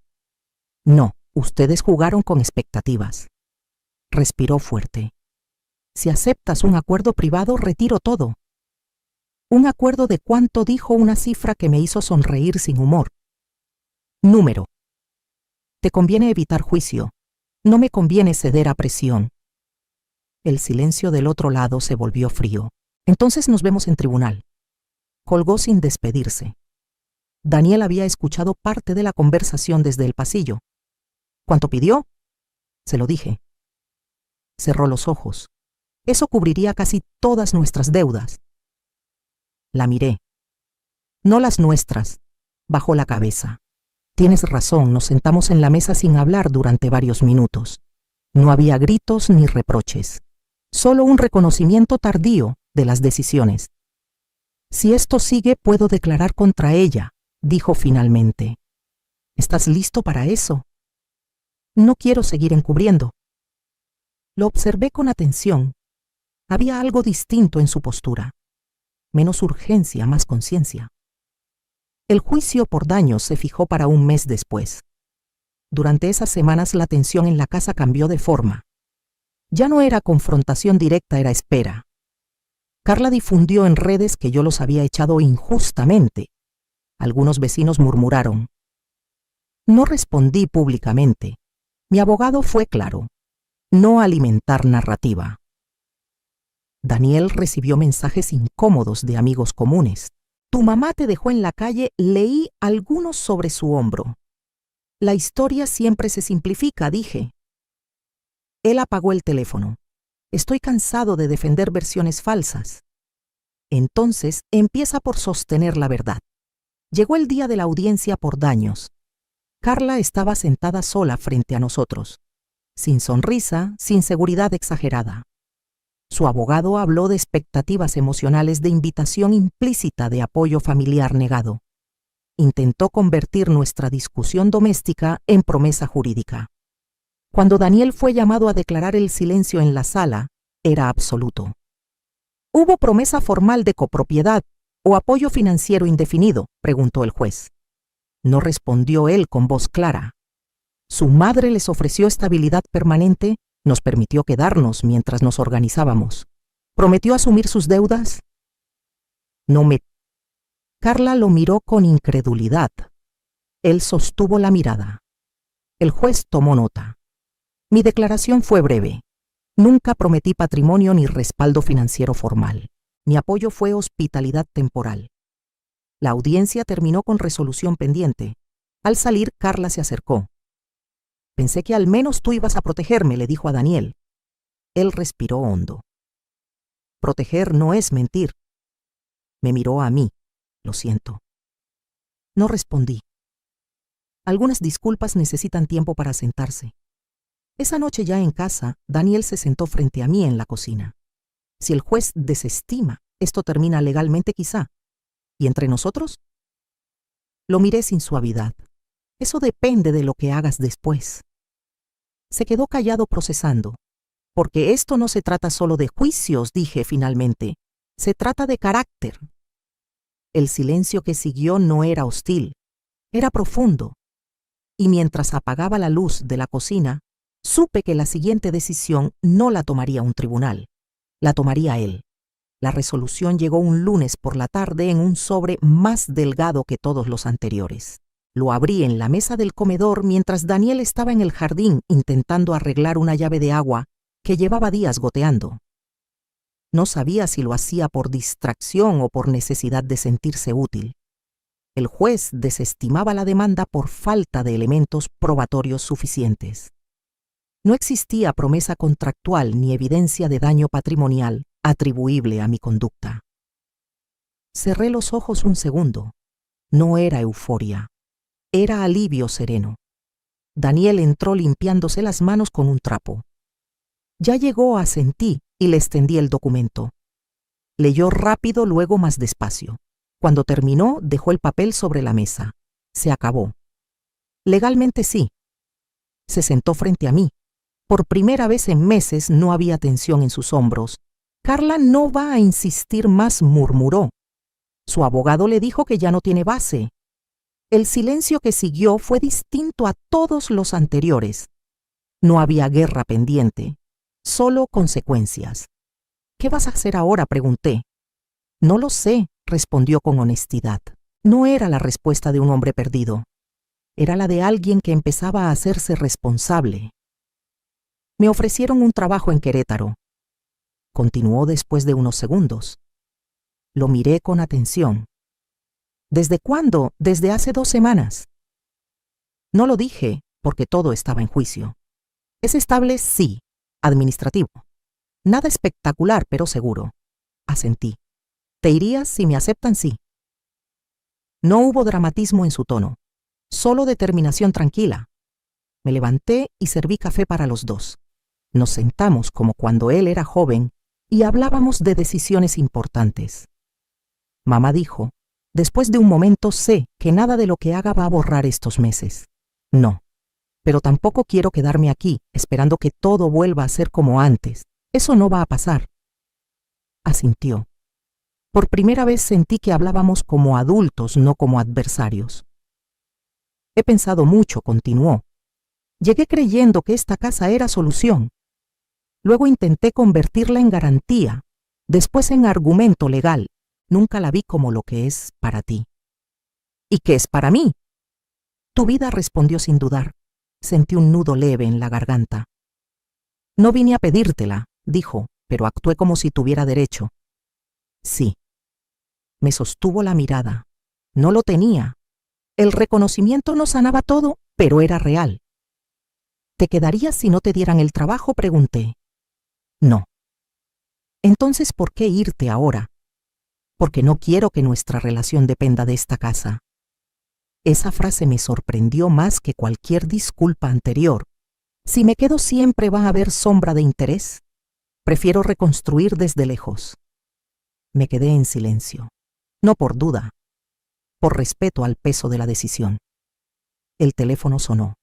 No, ustedes jugaron con expectativas. Respiró fuerte. Si aceptas un acuerdo privado, retiro todo. Un acuerdo de cuánto, dijo una cifra que me hizo sonreír sin humor. Número. Te conviene evitar juicio. No me conviene ceder a presión. El silencio del otro lado se volvió frío. Entonces nos vemos en tribunal. Colgó sin despedirse. Daniel había escuchado parte de la conversación desde el pasillo. ¿Cuánto pidió? Se lo dije. Cerró los ojos. Eso cubriría casi todas nuestras deudas. La miré. No las nuestras. Bajó la cabeza. Tienes razón, nos sentamos en la mesa sin hablar durante varios minutos. No había gritos ni reproches. Solo un reconocimiento tardío de las decisiones. Si esto sigue, puedo declarar contra ella, dijo finalmente. ¿Estás listo para eso? No quiero seguir encubriendo. Lo observé con atención. Había algo distinto en su postura. Menos urgencia, más conciencia. El juicio por daños se fijó para un mes después. Durante esas semanas la tensión en la casa cambió de forma. Ya no era confrontación directa, era espera. Carla difundió en redes que yo los había echado injustamente. Algunos vecinos murmuraron. No respondí públicamente. Mi abogado fue claro. No alimentar narrativa. Daniel recibió mensajes incómodos de amigos comunes. Tu mamá te dejó en la calle, leí algunos sobre su hombro. La historia siempre se simplifica, dije. Él apagó el teléfono. Estoy cansado de defender versiones falsas. Entonces empieza por sostener la verdad. Llegó el día de la audiencia por daños. Carla estaba sentada sola frente a nosotros, sin sonrisa, sin seguridad exagerada. Su abogado habló de expectativas emocionales, de invitación implícita, de apoyo familiar negado. Intentó convertir nuestra discusión doméstica en promesa jurídica. Cuando Daniel fue llamado a declarar, el silencio en la sala era absoluto. ¿Hubo promesa formal de copropiedad o apoyo financiero indefinido?, preguntó el juez. No respondió él con voz clara. Su madre les ofreció estabilidad permanente, nos permitió quedarnos mientras nos organizábamos. ¿Prometió asumir sus deudas? No me... Carla lo miró con incredulidad. Él sostuvo la mirada. El juez tomó nota. Mi declaración fue breve. Nunca prometí patrimonio ni respaldo financiero formal. Mi apoyo fue hospitalidad temporal. La audiencia terminó con resolución pendiente. Al salir, Carla se acercó. Pensé que al menos tú ibas a protegerme, le dijo a Daniel. Él respiró hondo. Proteger no es mentir. Me miró a mí. Lo siento. No respondí. Algunas disculpas necesitan tiempo para asentarse. Esa noche ya en casa, Daniel se sentó frente a mí en la cocina. Si el juez desestima, esto termina legalmente quizá. ¿Y entre nosotros? Lo miré sin suavidad. Eso depende de lo que hagas después. Se quedó callado procesando. Porque esto no se trata solo de juicios, dije finalmente. Se trata de carácter. El silencio que siguió no era hostil, era profundo. Y mientras apagaba la luz de la cocina, supe que la siguiente decisión no la tomaría un tribunal, la tomaría él. La resolución llegó un lunes por la tarde en un sobre más delgado que todos los anteriores. Lo abrí en la mesa del comedor mientras Daniel estaba en el jardín intentando arreglar una llave de agua que llevaba días goteando. No sabía si lo hacía por distracción o por necesidad de sentirse útil. El juez desestimaba la demanda por falta de elementos probatorios suficientes. No existía promesa contractual ni evidencia de daño patrimonial atribuible a mi conducta. Cerré los ojos un segundo. No era euforia. Era alivio sereno. Daniel entró limpiándose las manos con un trapo. Ya llegó, asentí y le extendí el documento. Leyó rápido, luego más despacio. Cuando terminó, dejó el papel sobre la mesa. Se acabó. Legalmente sí. Se sentó frente a mí. Por primera vez en meses no había tensión en sus hombros. Carla no va a insistir más, murmuró. Su abogado le dijo que ya no tiene base. El silencio que siguió fue distinto a todos los anteriores. No había guerra pendiente, solo consecuencias. ¿Qué vas a hacer ahora?, pregunté. No lo sé, respondió con honestidad. No era la respuesta de un hombre perdido. Era la de alguien que empezaba a hacerse responsable. Me ofrecieron un trabajo en Querétaro. Continuó después de unos segundos. Lo miré con atención. ¿Desde cuándo? Desde hace 2 semanas. No lo dije, porque todo estaba en juicio. Es estable, sí. Administrativo. Nada espectacular, pero seguro. Asentí. ¿Te irías si me aceptan? Sí. No hubo dramatismo en su tono. Solo determinación tranquila. Me levanté y serví café para los dos. Nos sentamos como cuando él era joven y hablábamos de decisiones importantes. Mamá dijo, después de un momento sé que nada de lo que haga va a borrar estos meses. No, pero tampoco quiero quedarme aquí esperando que todo vuelva a ser como antes. Eso no va a pasar. Asintió. Por primera vez sentí que hablábamos como adultos, no como adversarios. He pensado mucho, continuó. Llegué creyendo que esta casa era solución. Luego intenté convertirla en garantía, después en argumento legal. Nunca la vi como lo que es para ti. ¿Y qué es para mí? Tu vida, respondió sin dudar. Sentí un nudo leve en la garganta. No vine a pedírtela, dijo, pero actué como si tuviera derecho. Sí. Me sostuvo la mirada. No lo tenía. El reconocimiento no sanaba todo, pero era real. ¿Te quedarías si no te dieran el trabajo?, pregunté. No. Entonces, ¿por qué irte ahora? Porque no quiero que nuestra relación dependa de esta casa. Esa frase me sorprendió más que cualquier disculpa anterior. Si me quedo siempre va a haber sombra de interés. Prefiero reconstruir desde lejos. Me quedé en silencio. No por duda, por respeto al peso de la decisión. El teléfono sonó.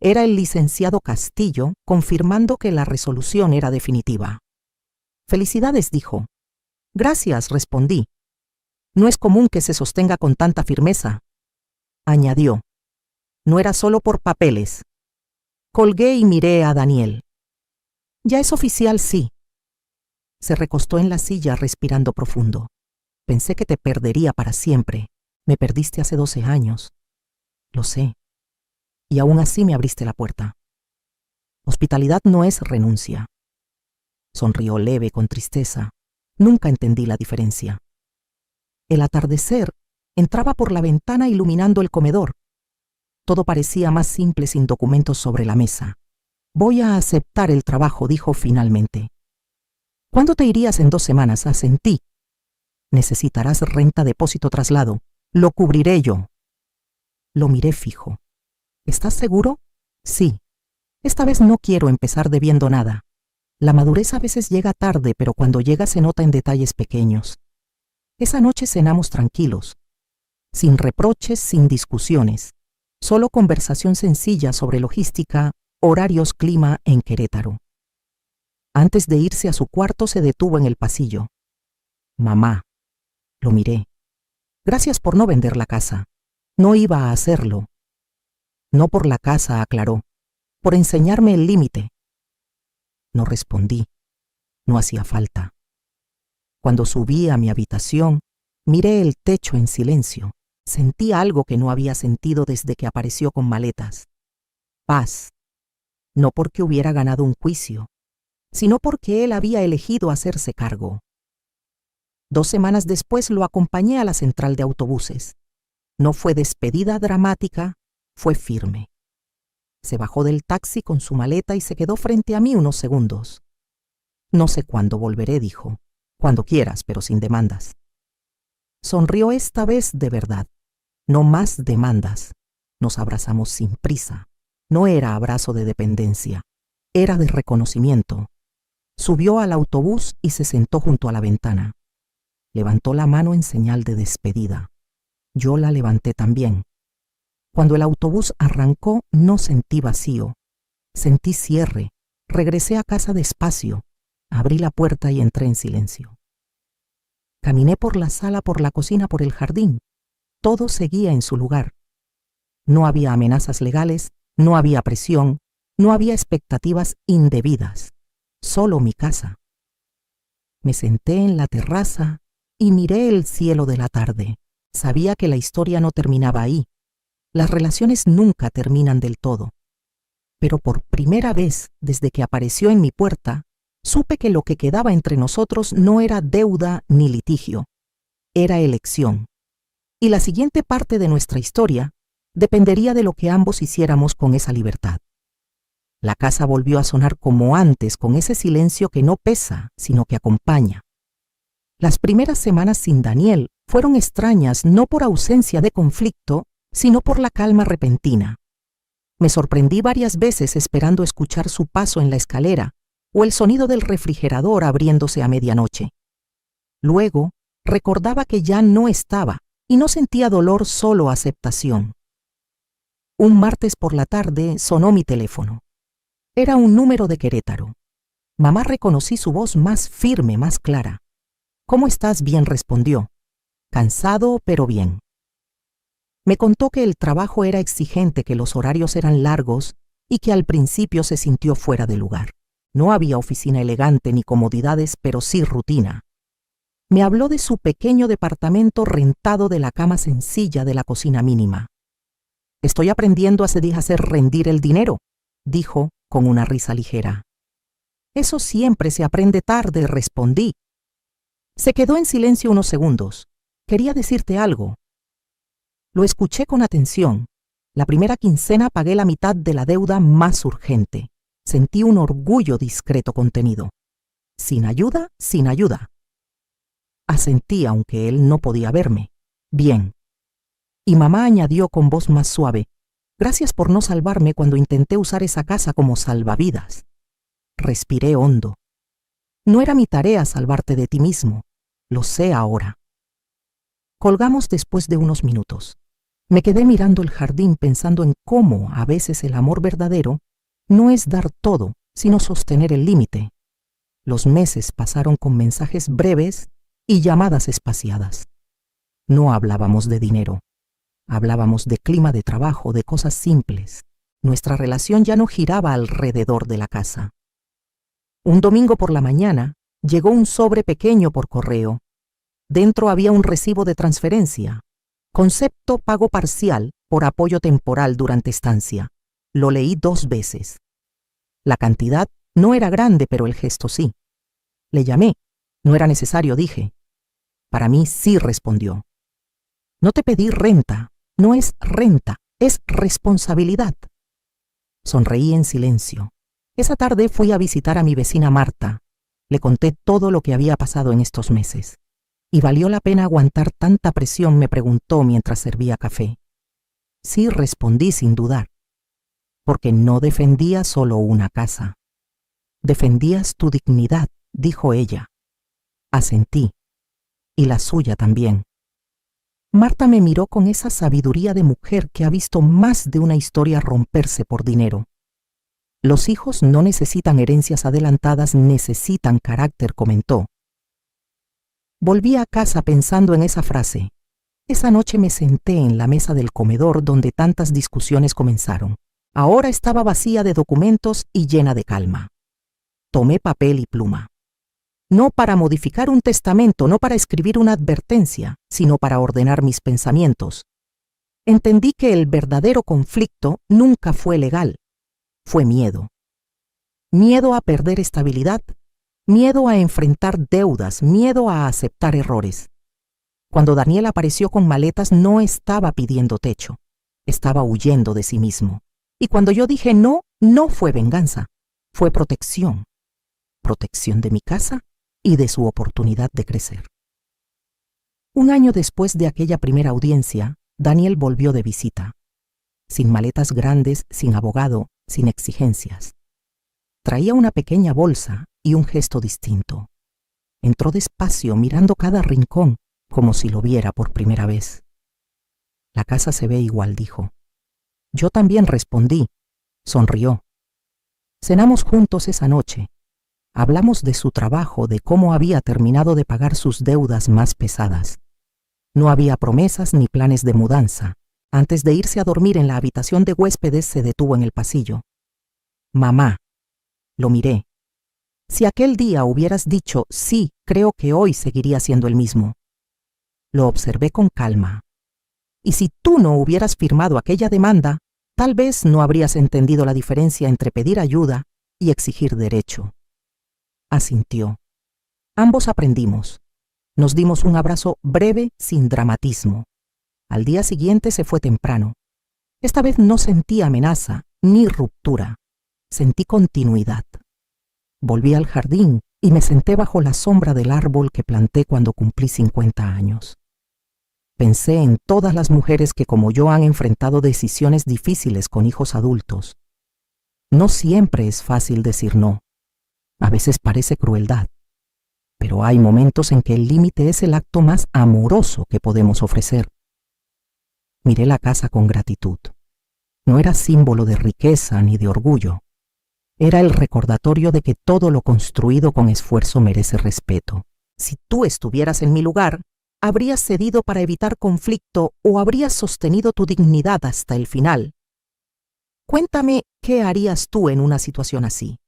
Era el licenciado Castillo, confirmando que la resolución era definitiva. Felicidades, dijo. Gracias, respondí. No es común que se sostenga con tanta firmeza. Añadió. No era solo por papeles. Colgué y miré a Daniel. Ya es oficial, sí. Se recostó en la silla respirando profundo. Pensé que te perdería para siempre. Me perdiste hace 12 años. Lo sé. Y aún así me abriste la puerta. Hospitalidad no es renuncia. Sonrió leve con tristeza. Nunca entendí la diferencia. El atardecer entraba por la ventana iluminando el comedor. Todo parecía más simple sin documentos sobre la mesa. Voy a aceptar el trabajo, dijo finalmente. ¿Cuándo te irías? En 2 semanas, asentí. Necesitarás renta, depósito, traslado. Lo cubriré yo. Lo miré fijo. ¿Estás seguro? Sí. Esta vez no quiero empezar debiendo nada. La madurez a veces llega tarde, pero cuando llega se nota en detalles pequeños. Esa noche cenamos tranquilos, sin reproches, sin discusiones, solo conversación sencilla sobre logística, horarios, clima en Querétaro. Antes de irse a su cuarto se detuvo en el pasillo. Mamá. Lo miré. Gracias por no vender la casa. No iba a hacerlo. No por la casa, aclaró. Por enseñarme el límite. No respondí. No hacía falta. Cuando subí a mi habitación, miré el techo en silencio. Sentí algo que no había sentido desde que apareció con maletas. Paz. No porque hubiera ganado un juicio, sino porque él había elegido hacerse cargo. 2 semanas después lo acompañé a la central de autobuses. No fue despedida dramática, fue firme. Se bajó del taxi con su maleta y se quedó frente a mí unos segundos. No sé cuándo volveré, dijo. Cuando quieras, pero sin demandas. Sonrió esta vez de verdad. No más demandas. Nos abrazamos sin prisa. No era abrazo de dependencia. Era de reconocimiento. Subió al autobús y se sentó junto a la ventana. Levantó la mano en señal de despedida. Yo la levanté también. Cuando el autobús arrancó, no sentí vacío. Sentí cierre. Regresé a casa despacio. Abrí la puerta y entré en silencio. Caminé por la sala, por la cocina, por el jardín. Todo seguía en su lugar. No había amenazas legales, no había presión, no había expectativas indebidas. Solo mi casa. Me senté en la terraza y miré el cielo de la tarde. Sabía que la historia no terminaba ahí. Las relaciones nunca terminan del todo. Pero por primera vez, desde que apareció en mi puerta, supe que lo que quedaba entre nosotros no era deuda ni litigio. Era elección. Y la siguiente parte de nuestra historia dependería de lo que ambos hiciéramos con esa libertad. La casa volvió a sonar como antes, con ese silencio que no pesa, sino que acompaña. Las primeras semanas sin Daniel fueron extrañas, no por ausencia de conflicto, sino por la calma repentina. Me sorprendí varias veces esperando escuchar su paso en la escalera o el sonido del refrigerador abriéndose a medianoche. Luego, recordaba que ya no estaba y no sentía dolor, solo aceptación. Un martes por la tarde sonó mi teléfono. Era un número de Querétaro. Mamá, reconocí su voz más firme, más clara. ¿Cómo estás? Bien, respondió. Cansado, pero bien. Me contó que el trabajo era exigente, que los horarios eran largos y que al principio se sintió fuera de lugar. No había oficina elegante ni comodidades, pero sí rutina. Me habló de su pequeño departamento rentado, de la cama sencilla, de la cocina mínima. Estoy aprendiendo a hacer rendir el dinero, dijo con una risa ligera. Eso siempre se aprende tarde, respondí. Se quedó en silencio unos segundos. Quería decirte algo. Lo escuché con atención. La primera quincena pagué la mitad de la deuda más urgente. Sentí un orgullo discreto contenido. Sin ayuda, sin ayuda. Asentí, aunque él no podía verme. Bien. Y mamá añadió con voz más suave: gracias por no salvarme cuando intenté usar esa casa como salvavidas. Respiré hondo. No era mi tarea salvarte de ti mismo. Lo sé ahora. Colgamos después de unos minutos. Me quedé mirando el jardín pensando en cómo a veces el amor verdadero no es dar todo, sino sostener el límite. Los meses pasaron con mensajes breves y llamadas espaciadas. No hablábamos de dinero. Hablábamos de clima de trabajo, de cosas simples. Nuestra relación ya no giraba alrededor de la casa. Un domingo por la mañana llegó un sobre pequeño por correo. Dentro había un recibo de transferencia. Concepto pago parcial por apoyo temporal durante estancia. Lo leí 2 veces. La cantidad no era grande, pero el gesto sí. Le llamé. No era necesario, dije. Para mí sí, respondió. No te pedí renta. No es renta, es responsabilidad. Sonreí en silencio. Esa tarde fui a visitar a mi vecina Marta. Le conté todo lo que había pasado en estos meses. ¿Y valió la pena aguantar tanta presión?, me preguntó mientras servía café. Sí, respondí sin dudar. Porque no defendías solo una casa. Defendías tu dignidad, dijo ella. Asentí. Y la suya también. Marta me miró con esa sabiduría de mujer que ha visto más de una historia romperse por dinero. Los hijos no necesitan herencias adelantadas, necesitan carácter, comentó. Volví a casa pensando en esa frase. Esa noche me senté en la mesa del comedor donde tantas discusiones comenzaron. Ahora estaba vacía de documentos y llena de calma. Tomé papel y pluma. No para modificar un testamento, no para escribir una advertencia, sino para ordenar mis pensamientos. Entendí que el verdadero conflicto nunca fue legal, fue miedo. Miedo a perder estabilidad, miedo a enfrentar deudas, miedo a aceptar errores. Cuando Daniel apareció con maletas no estaba pidiendo techo, estaba huyendo de sí mismo. Y cuando yo dije no, no fue venganza, fue protección. Protección de mi casa y de su oportunidad de crecer. Un año después de aquella primera audiencia, Daniel volvió de visita. Sin maletas grandes, sin abogado, sin exigencias. Traía una pequeña bolsa y un gesto distinto. Entró despacio, mirando cada rincón, como si lo viera por primera vez. La casa se ve igual, dijo. Yo también, respondí. Sonrió. Cenamos juntos esa noche. Hablamos de su trabajo, de cómo había terminado de pagar sus deudas más pesadas. No había promesas ni planes de mudanza. Antes de irse a dormir en la habitación de huéspedes, se detuvo en el pasillo. Mamá. Lo miré. Si aquel día hubieras dicho sí, creo que hoy seguiría siendo el mismo. Lo observé con calma. Y si tú no hubieras firmado aquella demanda, tal vez no habrías entendido la diferencia entre pedir ayuda y exigir derecho. Asintió. Ambos aprendimos. Nos dimos un abrazo breve, sin dramatismo. Al día siguiente se fue temprano. Esta vez no sentí amenaza ni ruptura. Sentí continuidad. Volví al jardín y me senté bajo la sombra del árbol que planté cuando cumplí 50 años. Pensé en todas las mujeres que como yo han enfrentado decisiones difíciles con hijos adultos. No siempre es fácil decir no. A veces parece crueldad. Pero hay momentos en que el límite es el acto más amoroso que podemos ofrecer. Miré la casa con gratitud. No era símbolo de riqueza ni de orgullo. Era el recordatorio de que todo lo construido con esfuerzo merece respeto. Si tú estuvieras en mi lugar, ¿habrías cedido para evitar conflicto o habrías sostenido tu dignidad hasta el final? Cuéntame qué harías tú en una situación así.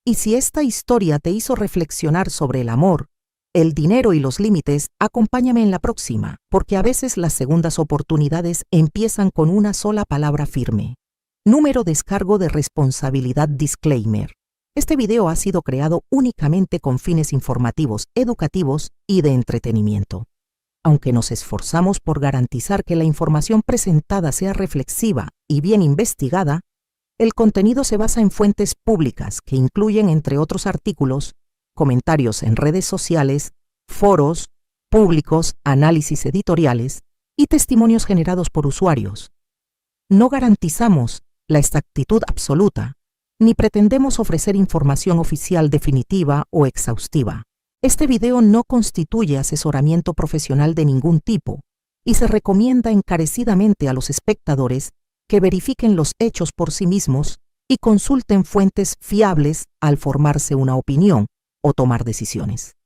Y si esta historia te hizo reflexionar sobre el amor, el dinero y los límites, acompáñame en la próxima, porque a veces las segundas oportunidades empiezan con una sola palabra firme. Número descargo de responsabilidad disclaimer. Este video ha sido creado únicamente con fines informativos, educativos y de entretenimiento. Aunque nos esforzamos por garantizar que la información presentada sea reflexiva y bien investigada, el contenido se basa en fuentes públicas que incluyen, entre otros artículos, comentarios en redes sociales, foros públicos, análisis editoriales y testimonios generados por usuarios. No garantizamos la exactitud absoluta, ni pretendemos ofrecer información oficial definitiva o exhaustiva. Este video no constituye asesoramiento profesional de ningún tipo y se recomienda encarecidamente a los espectadores que verifiquen los hechos por sí mismos y consulten fuentes fiables al formarse una opinión o tomar decisiones.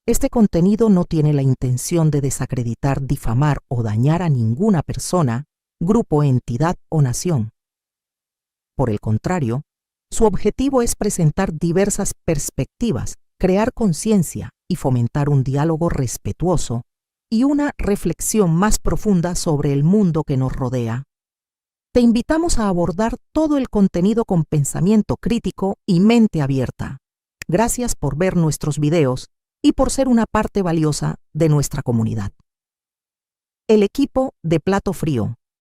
Este contenido no tiene la intención de desacreditar, difamar o dañar a ninguna persona, grupo, entidad o nación. Por el contrario, su objetivo es presentar diversas perspectivas, crear conciencia y fomentar un diálogo respetuoso y una reflexión más profunda sobre el mundo que nos rodea. Te invitamos a abordar todo el contenido con pensamiento crítico y mente abierta. Gracias por ver nuestros videos y por ser una parte valiosa de nuestra comunidad. El equipo de Plato Frío.